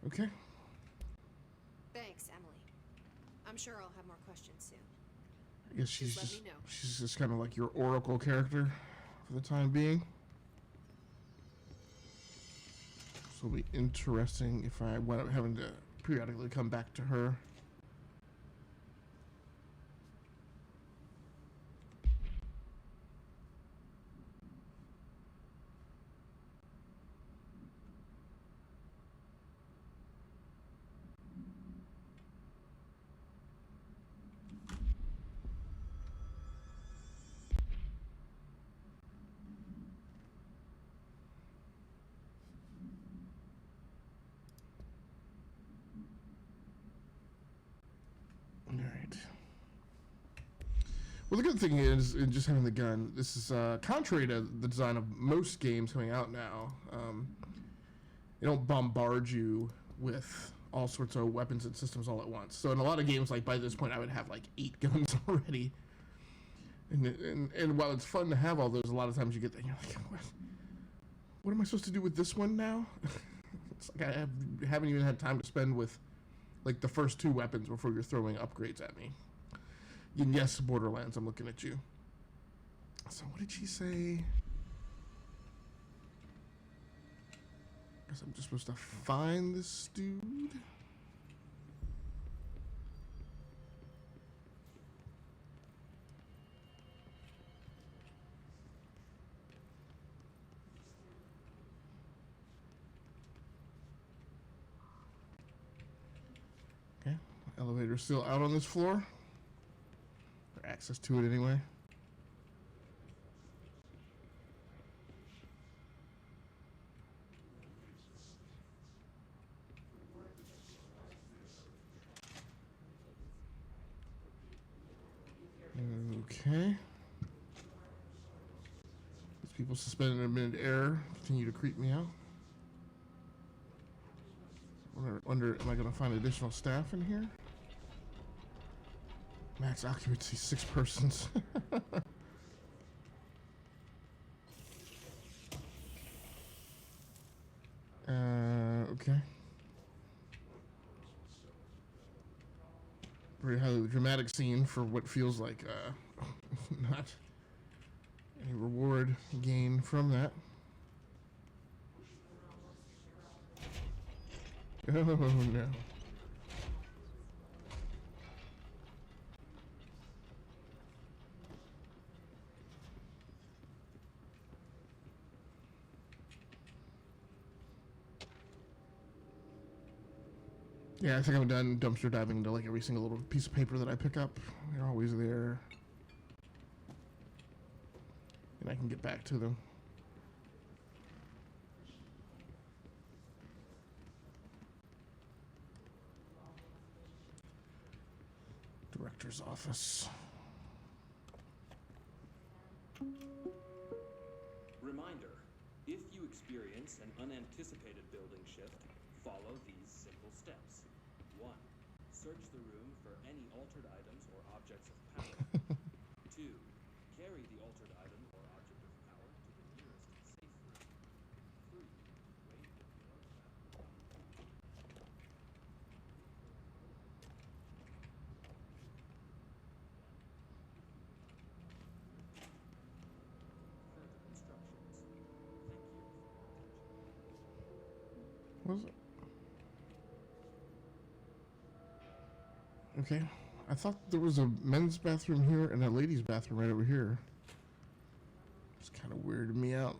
Okay. Thanks, Emily. I'm sure I'll have more questions soon. I guess she's Just let just, me know. she's just kind of like your oracle character for the time being. So it'll be interesting if I wind up having to periodically come back to her. Alright. Well, the good thing is, in just having the gun, this is contrary to the design of most games coming out now. They don't bombard you with all sorts of weapons and systems all at once. So in a lot of games, like by this point, I would have like 8 guns already. And while it's fun to have all those, a lot of times you get that, you're like, what am I supposed to do with this one now? It's like I haven't even had time to spend with like the first 2 weapons before you're throwing upgrades at me. And yes, Borderlands, I'm looking at you. So what did she say? Guess I'm just supposed to find this dude. Okay, elevator's still out on this floor. Or access to it anyway. Okay. These people suspended in mid-air continue to creep me out. Wonder, am I going to find additional staff in here? Max occupancy, 6 persons. Okay. Very highly dramatic scene for what feels like not any reward gain from that. Oh no. Yeah, I think I'm done dumpster diving into like every single little piece of paper that I pick up. They're always there. And I can get back to them. Director's office. Reminder, if you experience an unanticipated building shift, follow these simple steps. 1. Search the room for any altered items or objects of power. 2. Carry the altered item or object of power to the nearest safe room. 3. Wait for the artifact. Further instructions. Thank you for your attention. What was it? Okay. I thought there was a men's bathroom here and a ladies' bathroom right over here. It's kind of weirded me out.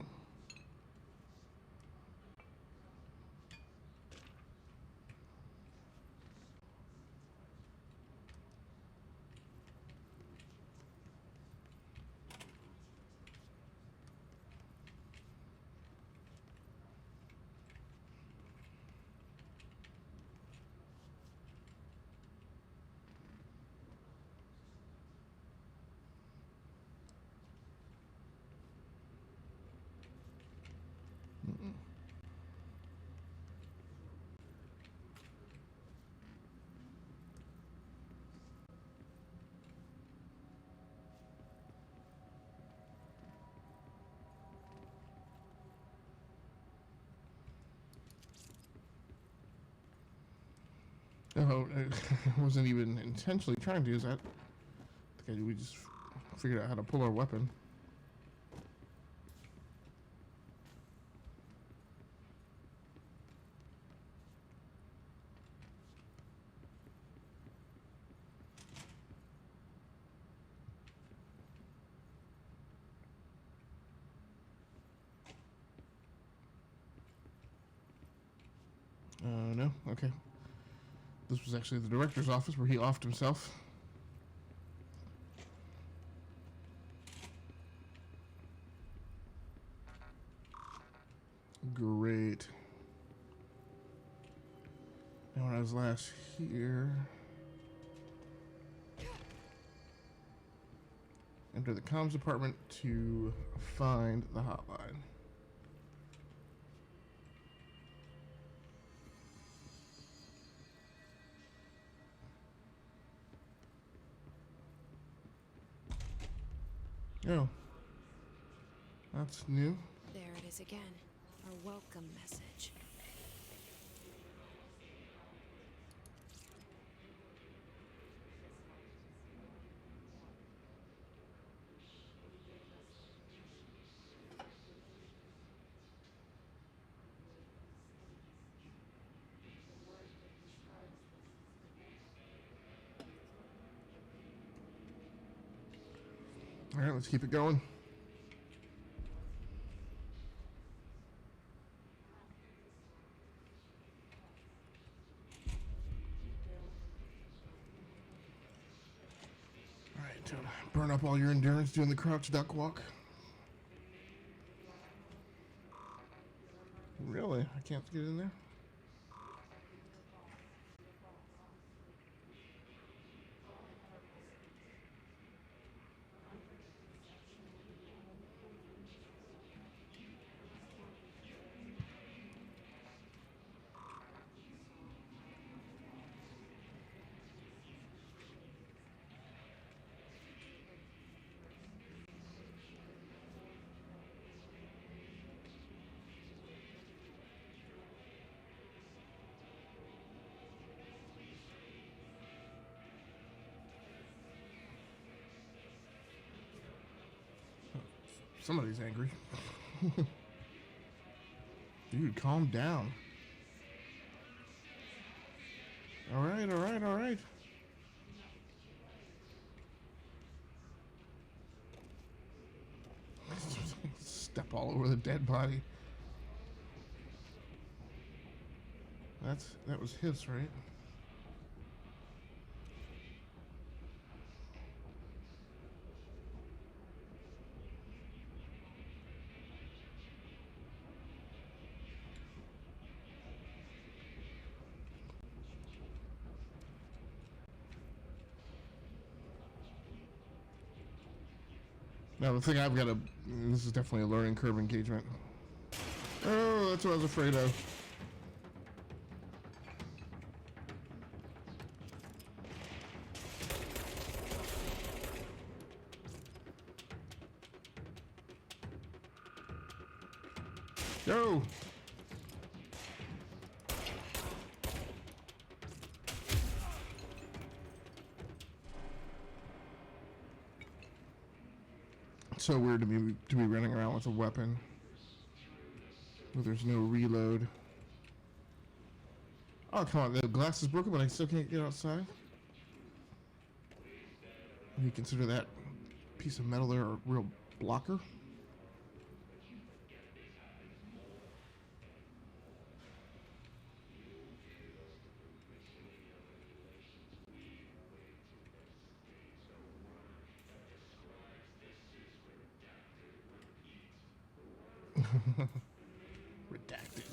Oh, I wasn't even intentionally trying to use that. I think we just figured out how to pull our weapon. No? Okay. This was actually the director's office where he offed himself. Great. Now when I was last here... Enter the comms department to find the hotline. Oh. That's new. There it is again. Our welcome message. All right, let's keep it going. All right, burn up all your endurance doing the crouch duck walk. Really? I can't get in there? Somebody's angry. Dude, calm down. All right, all right, all right. Step all over the dead body. That was his, right? Now the thing I've got to, this is definitely a learning curve engagement. Oh, that's what I was afraid of. Go! It's so weird to be running around with a weapon where there's no reload. Oh, come on, the glass is broken, but I still can't get outside? Do you consider that piece of metal there a real blocker? Redacted.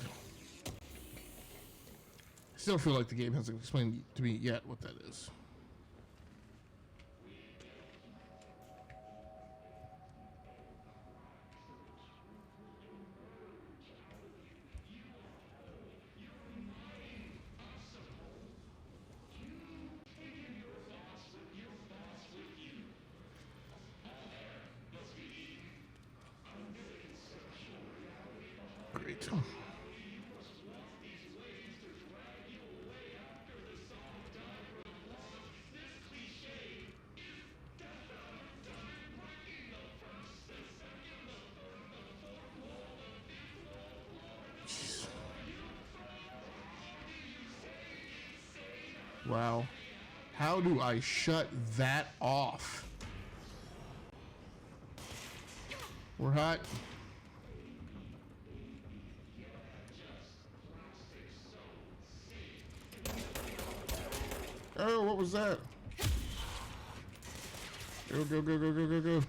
I still feel like the game hasn't explained to me yet what that is. Great. Jeez. Wow. How do I shut that off? We're hot. Oh, what was that? Go, go, go, go, go, go, go.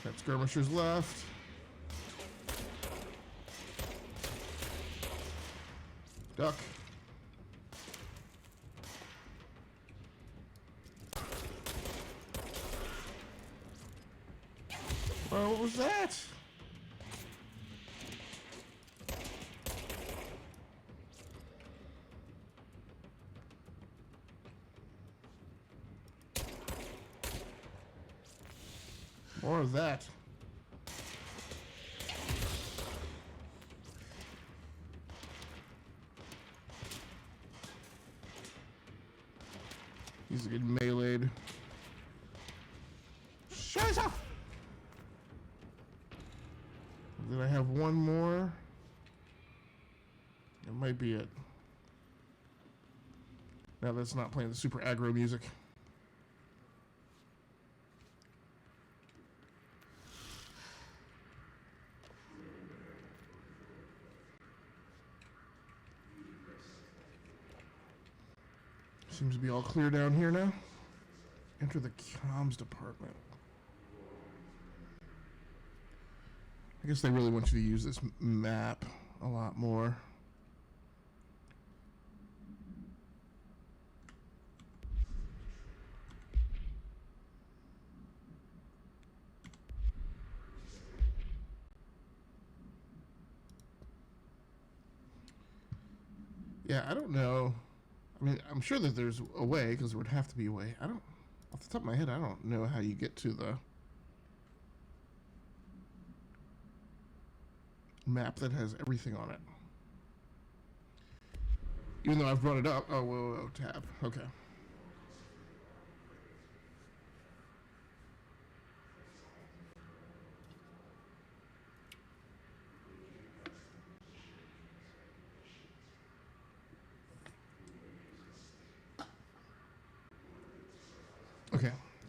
Got skirmishers left. Duck. Oh, what was that? More of that. He's a good meleeed. Shut up! Did I have one more? It might be it. Now that's not playing the super aggro music. Seems to be all clear down here now. Enter the comms department. I guess they really want you to use this map a lot more. Yeah, I don't know. I mean, I'm sure that there's a way, because there would have to be a way. I don't, off the top of my head, I don't know how you get to the map that has everything on it. Even though I've brought it up. Oh, whoa, whoa, tab. Okay.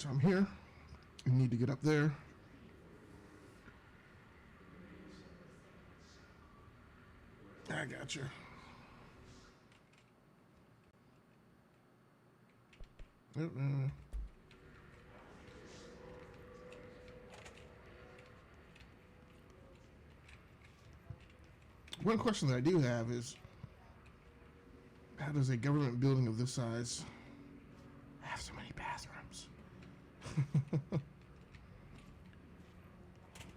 So I'm here. You need to get up there. I got you. One question that I do have is, how does a government building of this size have so many bathrooms?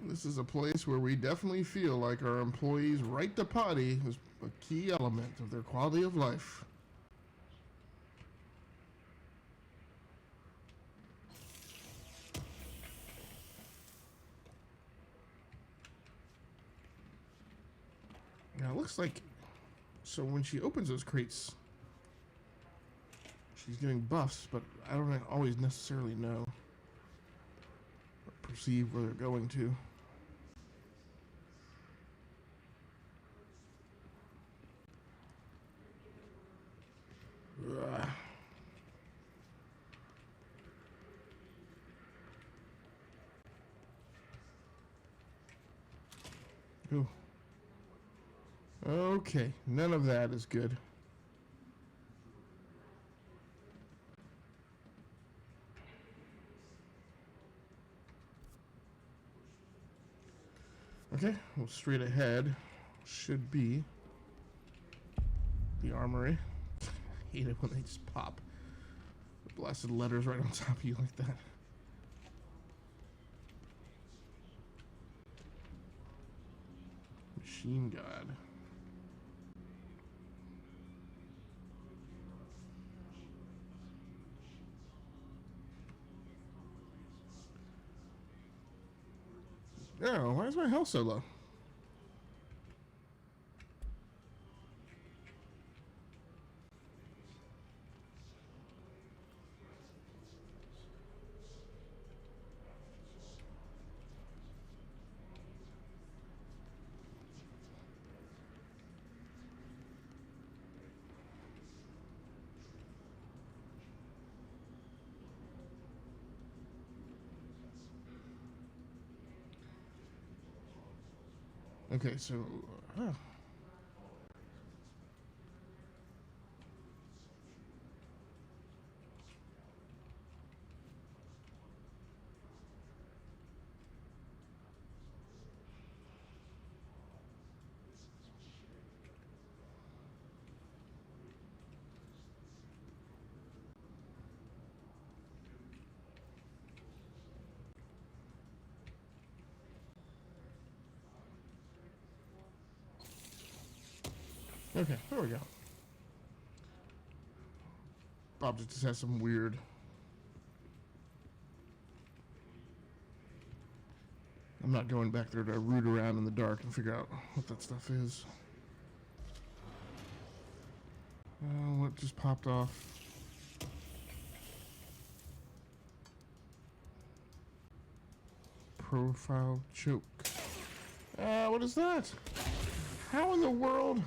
This is a place where we definitely feel like our employees' right to potty is a key element of their quality of life. Now it looks like, so when she opens those crates, she's getting buffs, but I don't always necessarily know or perceive where they're going to. Ugh. Ooh. Okay, none of that is good. Okay, well, straight ahead should be the armory. I hate it when they just pop the blasted letters right on top of you like that. Machine God. Oh, why is my health so low? Okay, so okay, there we go. Object just has some weird. I'm not going back there to root around in the dark and figure out what that stuff is. What just popped off? Profile choke. What is that? How in the world?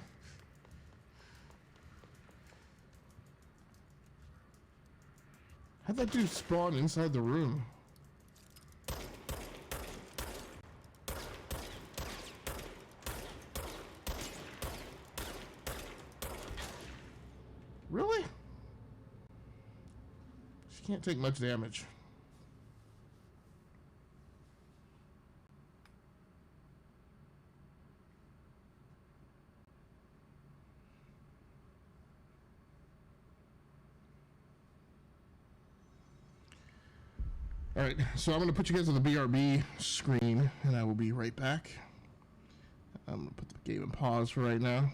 How'd that dude spawn inside the room? Really? She can't take much damage. All right, so I'm going to put you guys on the BRB screen, and I will be right back. I'm going to put the game in pause for right now.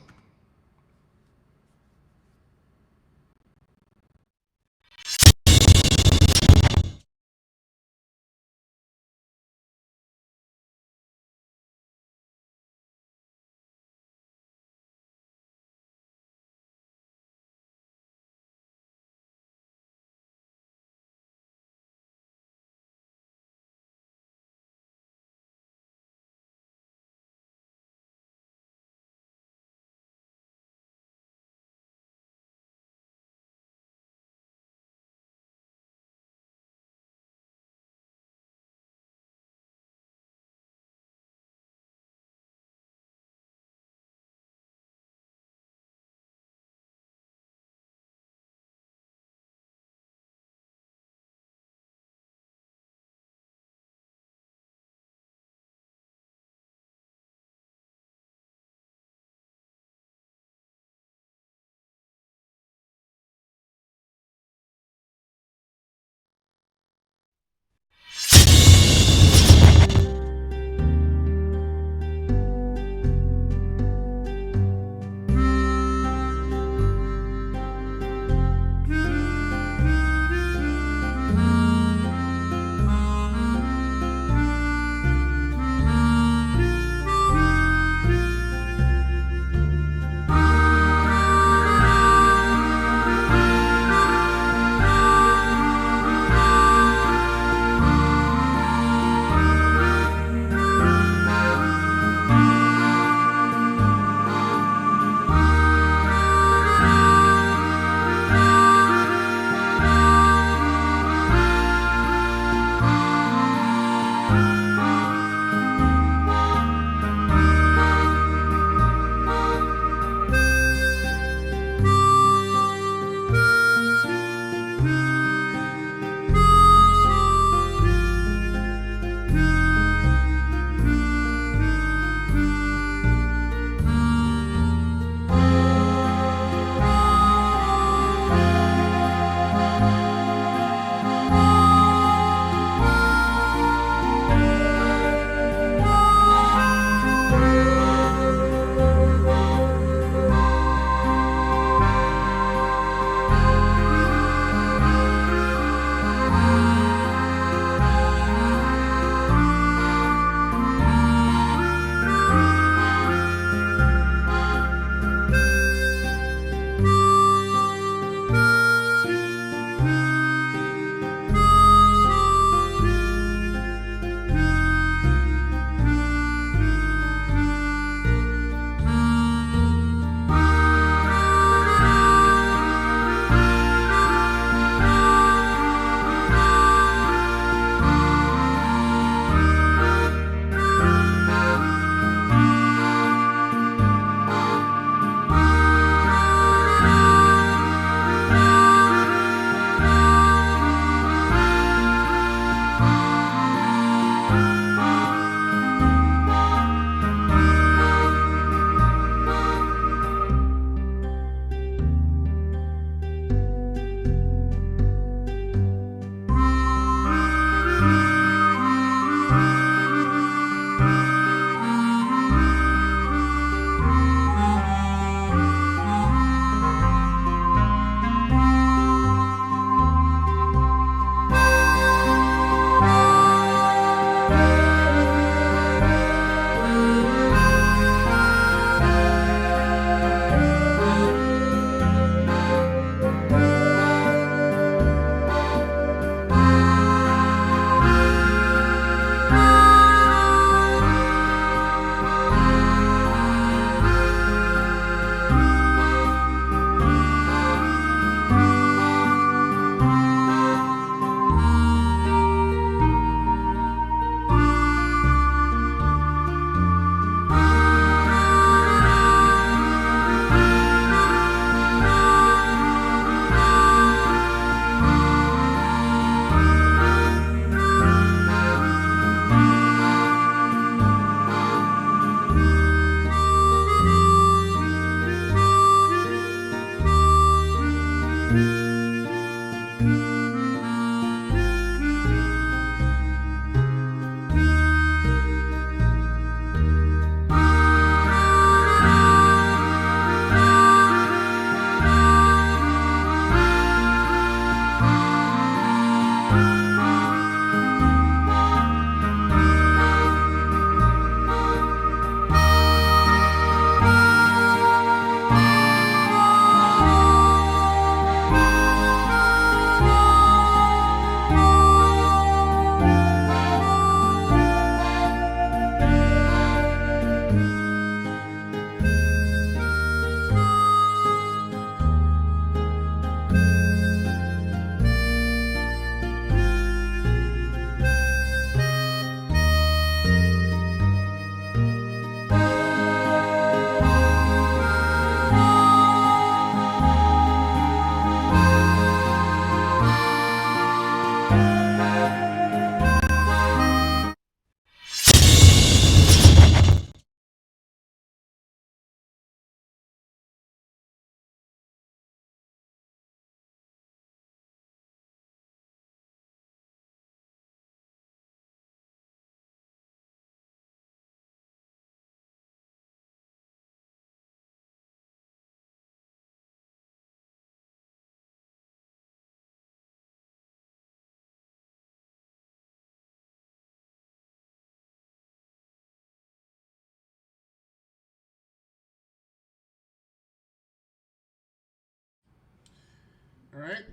All right.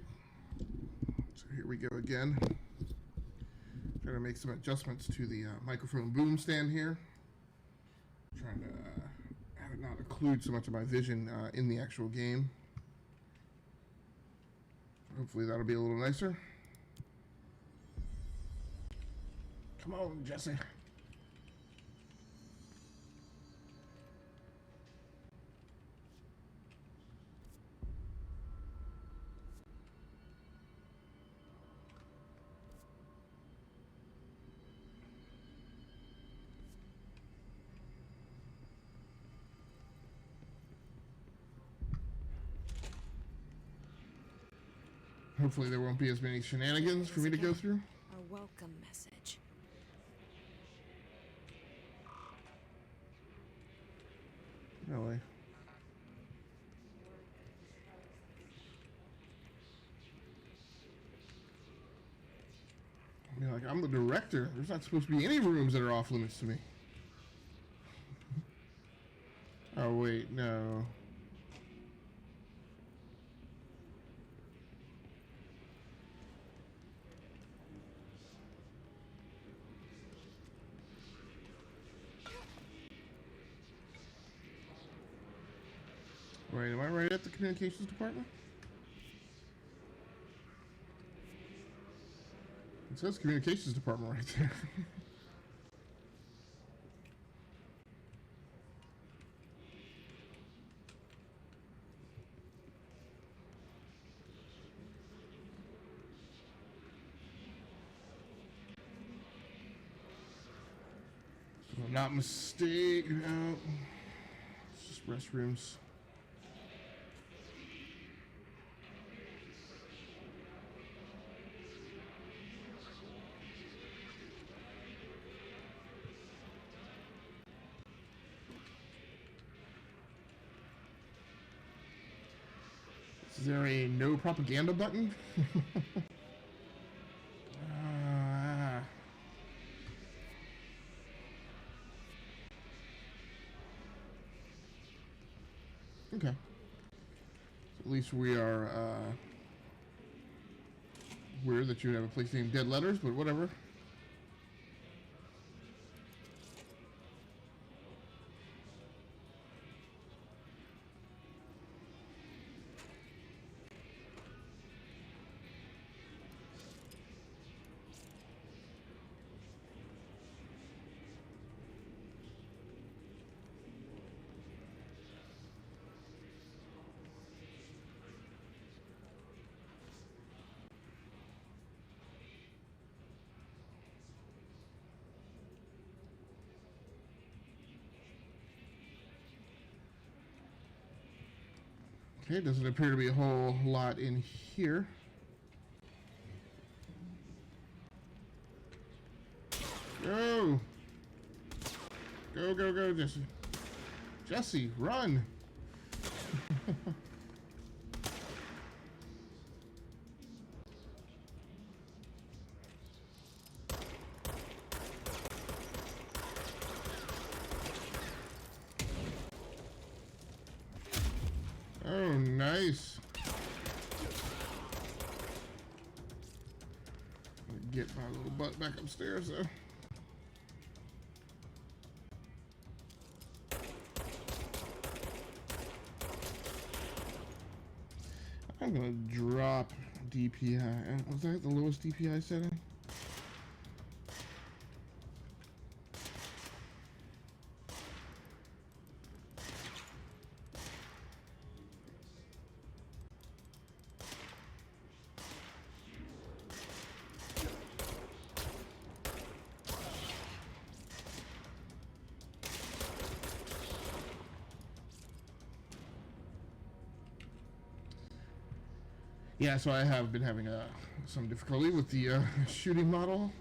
So here we go again. Trying to make some adjustments to the microphone boom stand here. Trying to have it not occlude so much of my vision in the actual game. Hopefully that'll be a little nicer. Come on, Jesse. Hopefully there won't be as many shenanigans for me to go through. A welcome message. No way. I mean, like, I'm the director. There's not supposed to be any rooms that are off limits to me. Oh, wait, no. Wait, am I right at the communications department? It says communications department right there. So I'm not mistaken. No. It's just restrooms. Is there a no propaganda button? Okay. So at least we are weird that you have a place named Dead Letters, but whatever. Okay, doesn't appear to be a whole lot in here. Go! Go, go, go, Jesse. Jesse, run! Oh, nice. Get my little butt back upstairs, though. I'm gonna drop DPI. Was that the lowest DPI setting? Yeah, so I have been having some difficulty with the shooting model.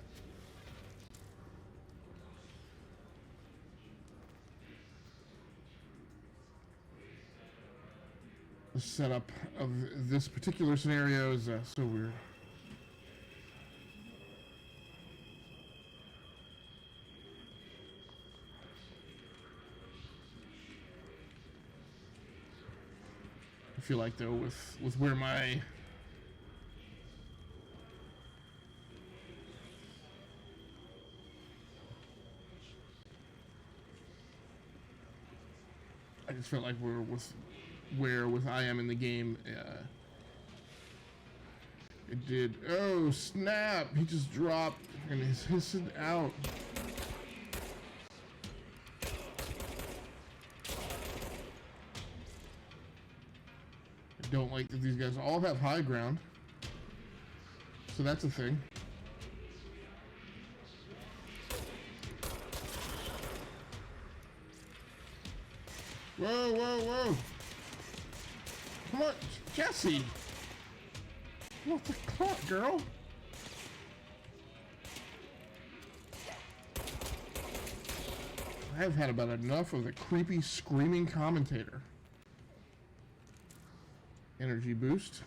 The setup of this particular scenario is so weird. I feel like, though, with where my I just felt like we're with I am in the game. It did. Oh snap! He just dropped and he's hissing out. I don't like that these guys all have high ground. So that's a thing. Whoa, whoa, whoa. Come on, Jesse. What the clock, girl? I've had about enough of the creepy, screaming commentator. Energy boost.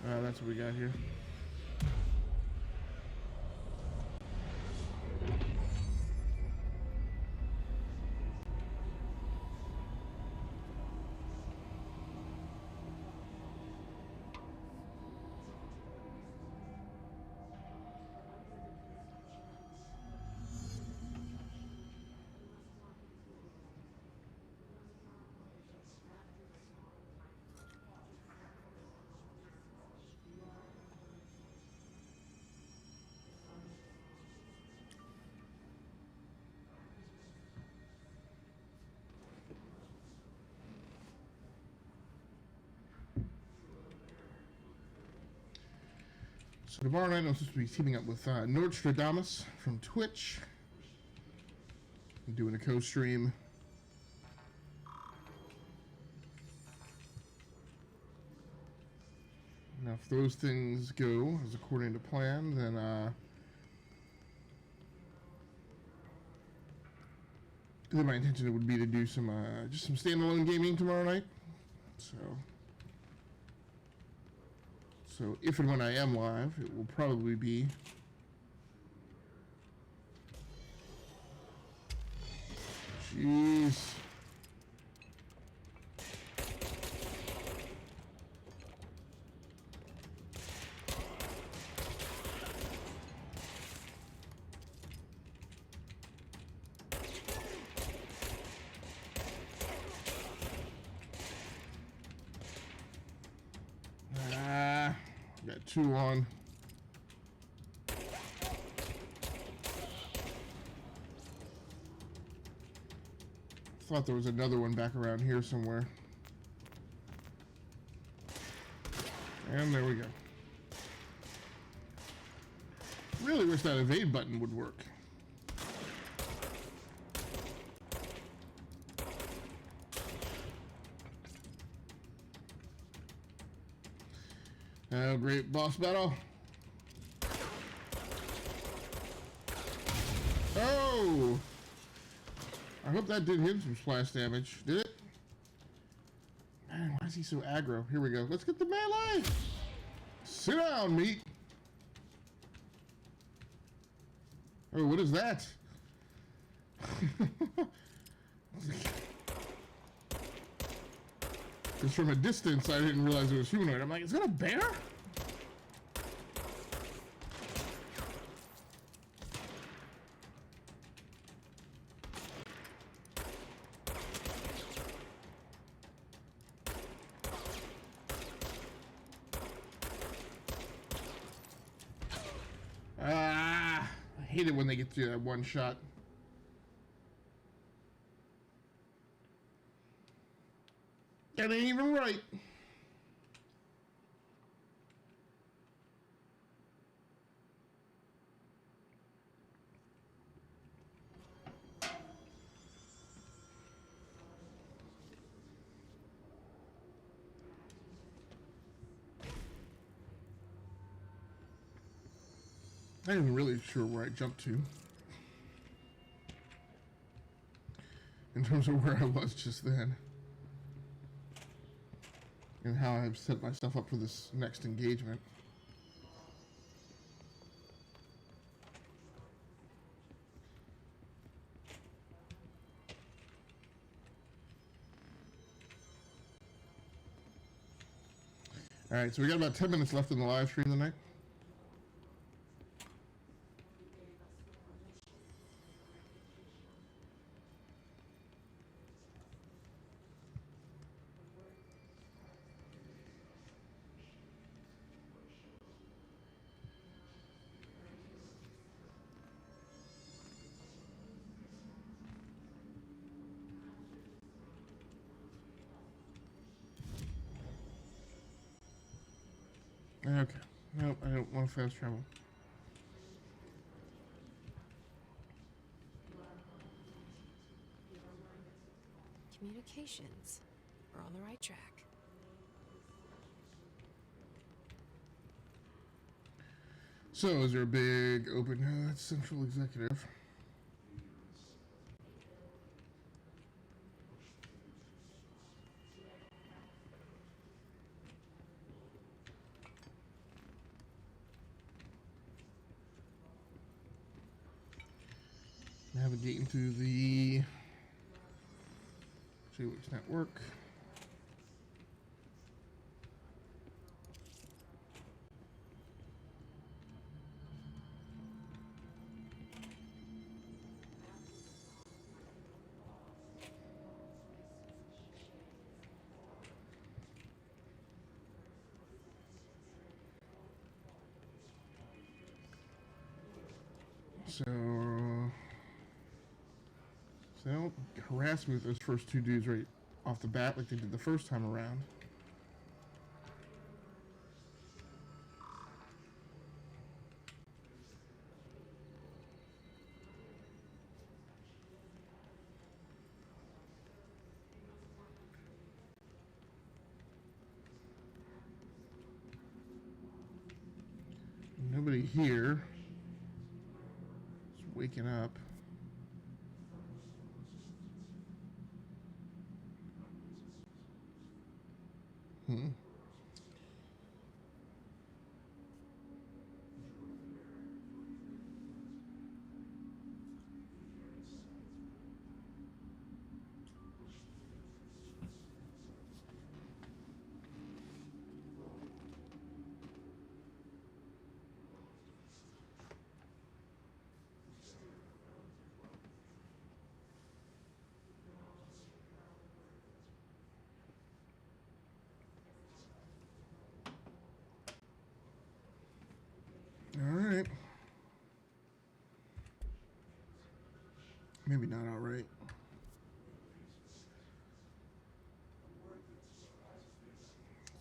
That's what we got here. So tomorrow night I'm supposed to be teaming up with Nordstradamus from Twitch. I'm doing a co-stream. Now if those things go as according to plan, then my intention would be to do some just some standalone gaming tomorrow night. So if and when I am live, it will probably be jeez. Got two on. Thought there was another one back around here somewhere. And there we go. Really wish that evade button would work. Oh, great boss battle. Oh! I hope that did him some splash damage. Did it? Man, why is he so aggro? Here we go. Let's get the melee! Sit down, meat! Oh, what is that? Because from a distance, I didn't realize it was humanoid. I'm like, is that a bear? I hate it when they get to that one shot. That ain't even right. I'm not even really sure where I jumped to in terms of where I was just then and how I've set myself up for this next engagement. All right, so we got about 10 minutes left in the live stream tonight. Okay. Nope, I don't want to fast travel. Communications. We're on the right track. So, is there a big open? No, that's central executive. Navigating through the JBL network. So they don't harass me with those first two dudes right off the bat like they did the first time around. Nobody here is waking up. All right. Maybe not all right.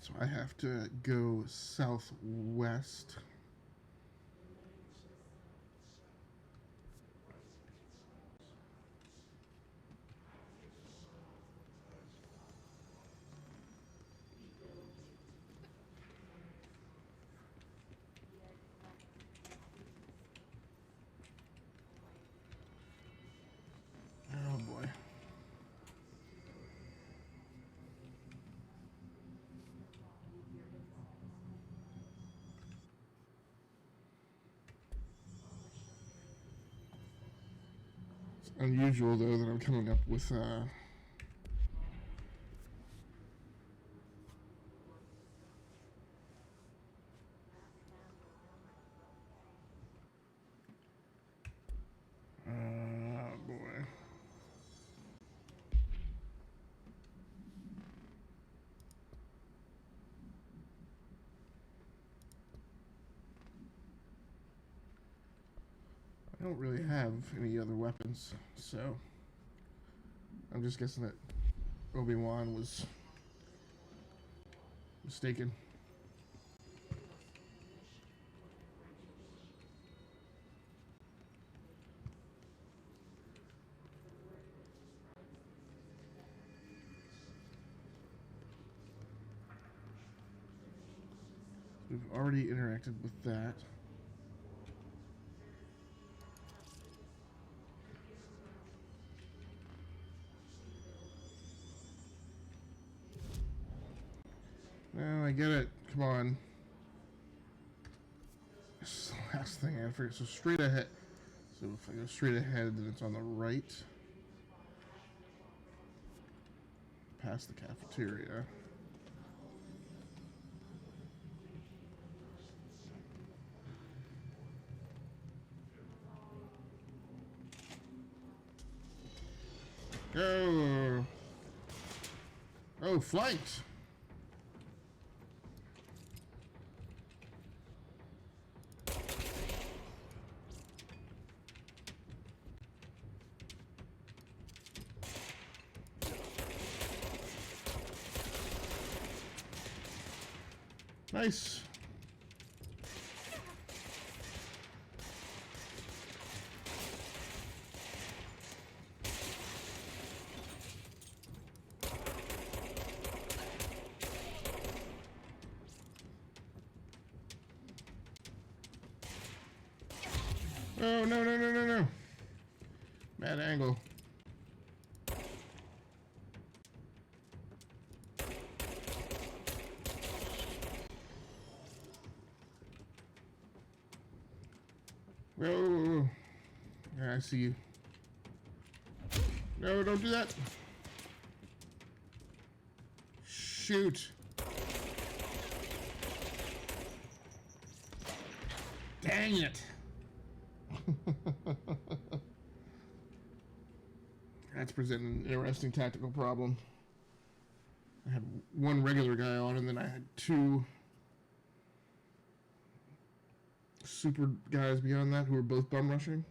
So I have to go southwest. Oh boy. It's unusual though that I'm coming up with boy. I don't really have any other weapons, so I'm just guessing that Obi-Wan was mistaken. We've already interacted with that. No, I get it. Come on. This is the last thing I figured. So straight ahead. So if I go straight ahead, then it's on the right. Past the cafeteria. Go! Oh, flanked! Nice. Oh, no, no, no, no, no. Bad angle. Whoa. Yeah, I see you. No, don't do that. Shoot. Dang it. That's presenting an interesting tactical problem. I had one regular guy on, and then I had two super guys beyond that who were both bum rushing.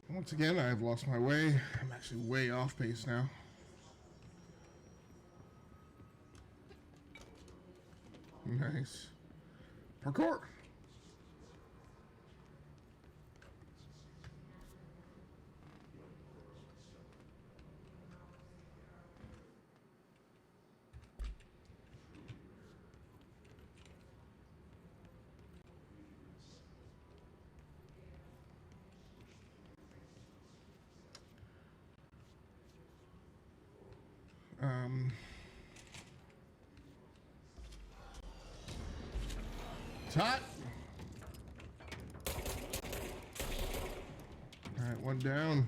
Once again, I've lost my way. I'm actually way off pace now. Nice. Parkour! It's hot. All right, one down.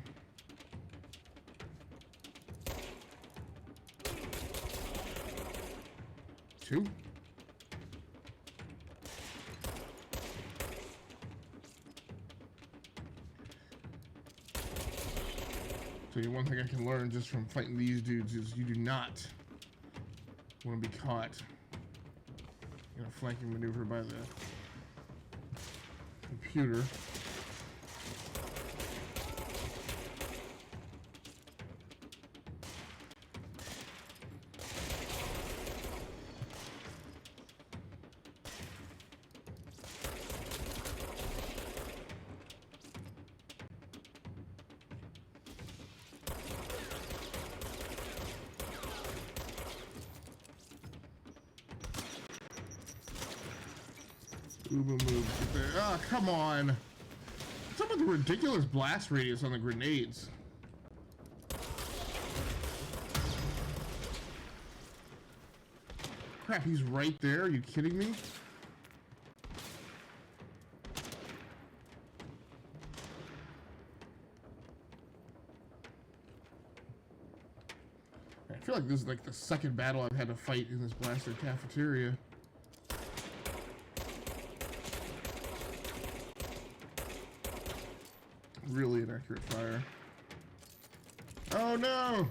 Two. So one thing I can learn just from fighting these dudes is you do not want to be caught in a flanking maneuver by the computer. Uber moves. Ah, come on. What's up with the ridiculous blast radius on the grenades? Crap, he's right there. Are you kidding me? I feel like this is like the second battle I've had to fight in this blasted cafeteria. Really inaccurate fire. Oh no!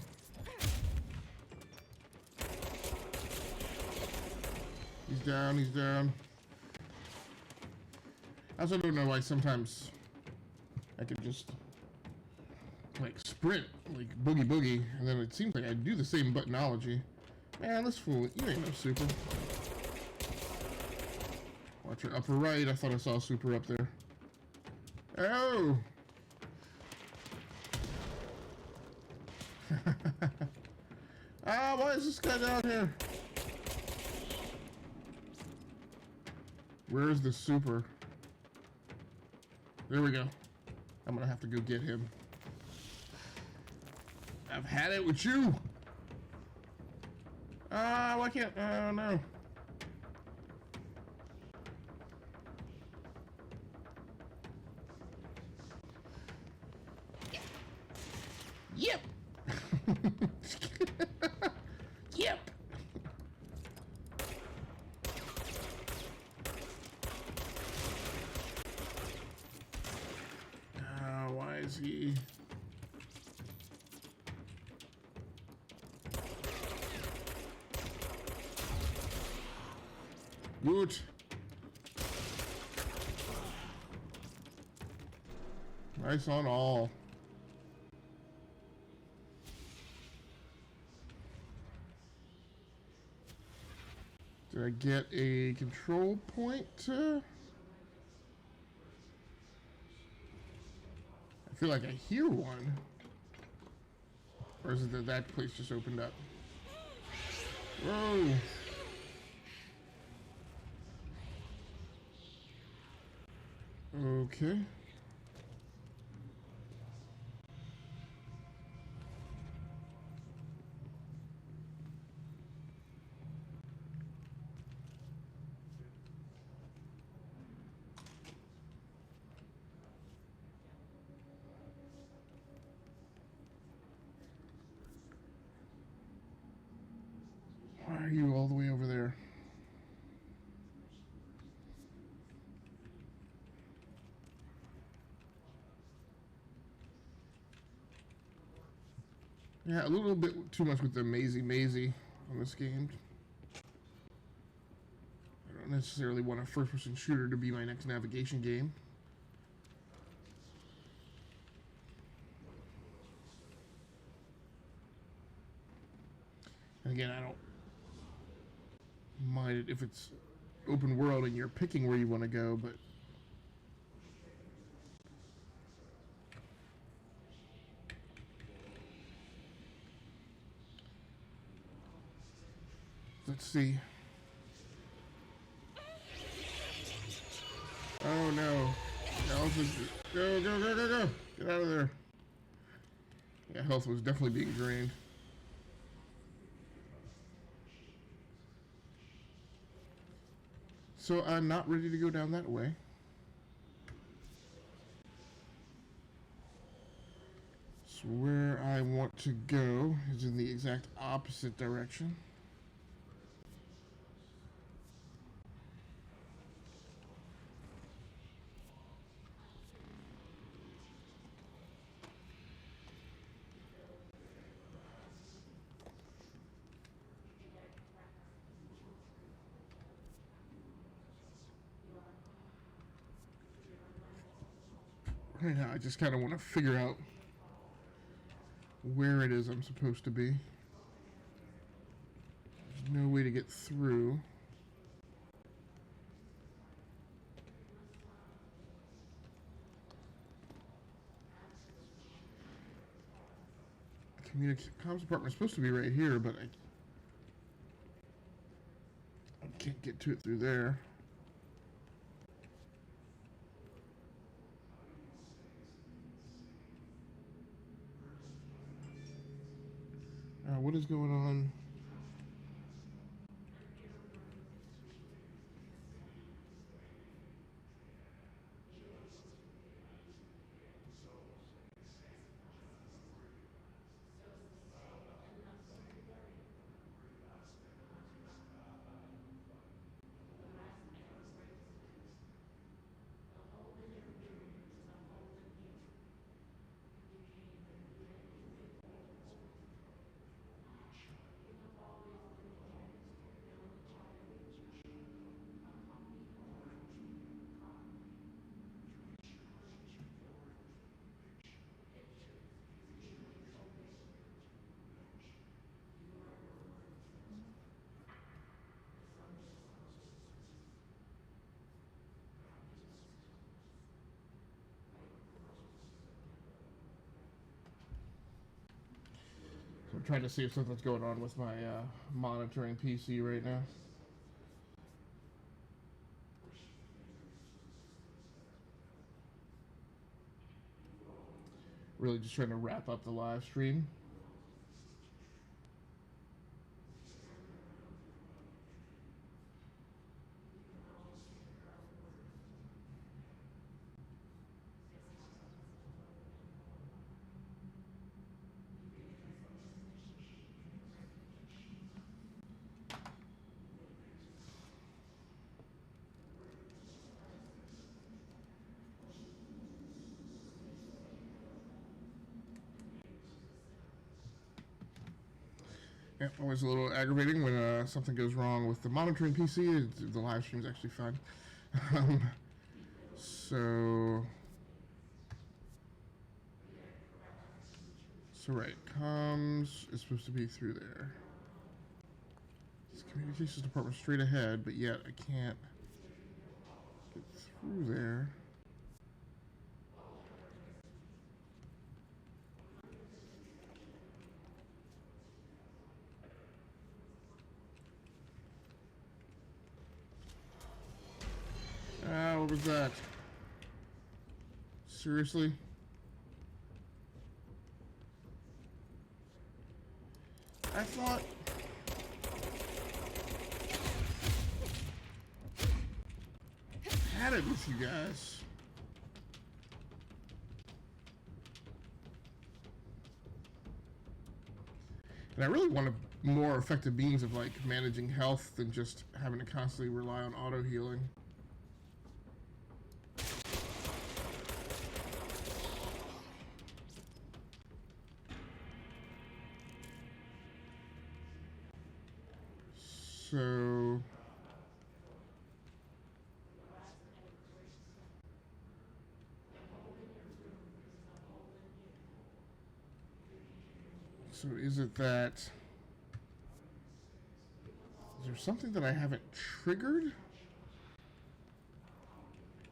He's down, he's down. I also don't know why sometimes I could just like sprint, like boogie boogie, and then it seems like I do the same buttonology. Man, this fool, you ain't no super. Watch your upper right, I thought I saw a super up there. Oh! Ah, why is this guy down here? Where is the super? There we go. I'm gonna have to go get him. I've had it with you. Ah, why can't? Oh no. Yep. Yep. Why is he? Good. Nice on all. Did I get a control point? I feel like I hear one. Or is it that that place just opened up? Whoa! Okay. Why are you all the way over there? Yeah, a little bit too much with the mazy on this game. I don't necessarily want a first-person shooter to be my next navigation game. And again, I don't mind it if it's open world and you're picking where you want to go, but let's see. Oh no. Go, go, go, go, go. Get out of there. Yeah, health was definitely being drained. So I'm not ready to go down that way. So where I want to go is in the exact opposite direction. Right now, I just kind of want to figure out where it is I'm supposed to be. There's no way to get through. Comms department is supposed to be right here, but I can't get to it through there. What is going on? I'm trying to see if something's going on with my monitoring PC right now. Really just trying to wrap up the live stream. Yeah, always a little aggravating when something goes wrong with the monitoring PC. The live stream is actually fine. So right, comms is supposed to be through there. It's communications department straight ahead, but yet I can't get through there. Ah, what was that? Seriously? I thought... I had it with you guys. And I really want a more effective means of like managing health than just having to constantly rely on auto healing. So is it that... Is there something that I haven't triggered?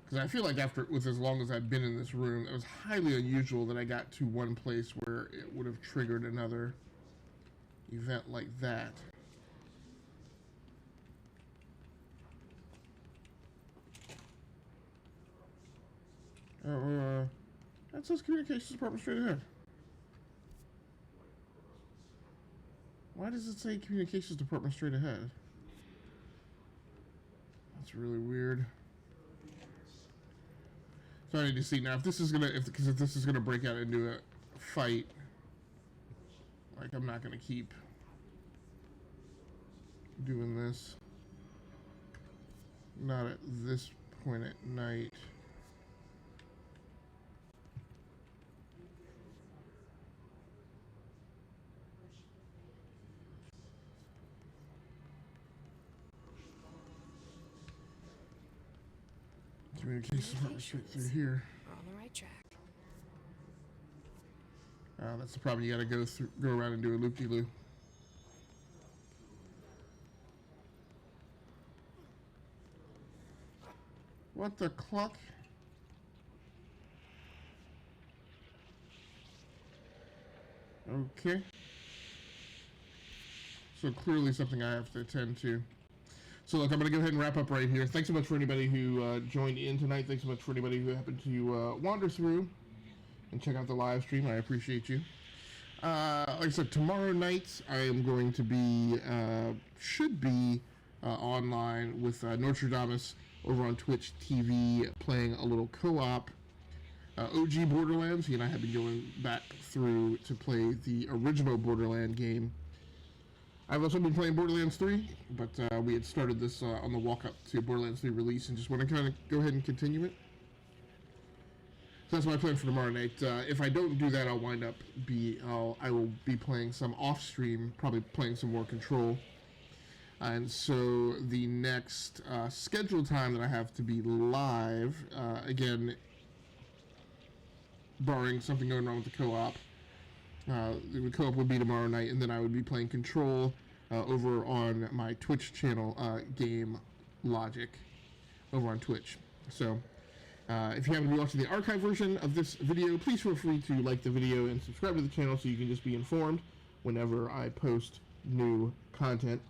Because I feel like with as long as I've been in this room, it was highly unusual that I got to one place where it would have triggered another event like that. Oh, that says communications department straight ahead. Why does it say communications department straight ahead? That's really weird. So I need to see now if this is gonna, if this is gonna break out into a fight. Like I'm not gonna keep doing this. Not at this point at night. Communications straight through here. We're on the right track. That's the problem. You got to go around and do a loop-de-loop. What the cluck? Okay. So clearly something I have to attend to. So look, I'm going to go ahead and wrap up right here. Thanks so much for anybody who joined in tonight. Thanks so much for anybody who happened to wander through and check out the live stream. I appreciate you. Like I said, tomorrow night I am going to be, should be online with Nostradamus over on Twitch TV playing a little co-op. OG Borderlands. He and I have been going back through to play the original Borderland game. I've also been playing Borderlands 3, but we had started this on the walk-up to Borderlands 3 release and just want to kind of go ahead and continue it. So that's my plan for tomorrow night. If I don't do that, I'll wind up I will be playing some off-stream, probably playing some more Control. And so the next scheduled time that I have to be live, again, barring something going wrong with the co-op, the co-op would be tomorrow night, and then I would be playing Control over on my Twitch channel, Game Logic, over on Twitch. So, if you happen to be watching the archive version of this video, please feel free to like the video and subscribe to the channel so you can just be informed whenever I post new content.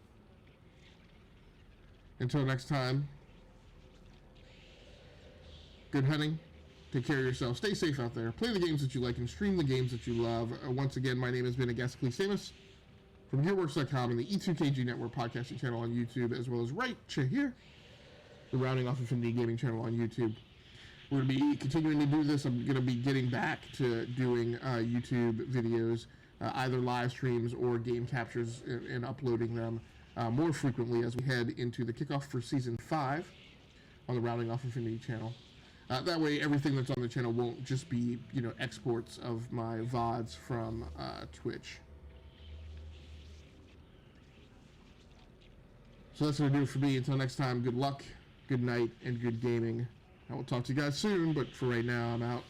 Until next time, good hunting. Take care of yourself. Stay safe out there. Play the games that you like and stream the games that you love. Once again, my name has been Agasically Samus from GearWorks.com and the E2KG Network podcasting channel on YouTube, as well as right here, the Rounding Off Infinity Gaming channel on YouTube. We're going to be continuing to do this. I'm going to be getting back to doing YouTube videos, either live streams or game captures, and uploading them more frequently as we head into the kickoff for Season 5 on the Rounding Off Infinity channel. That way, everything that's on the channel won't just be, exports of my VODs from Twitch. So that's going to do it for me. Until next time, good luck, good night, and good gaming. I will talk to you guys soon, but for right now, I'm out.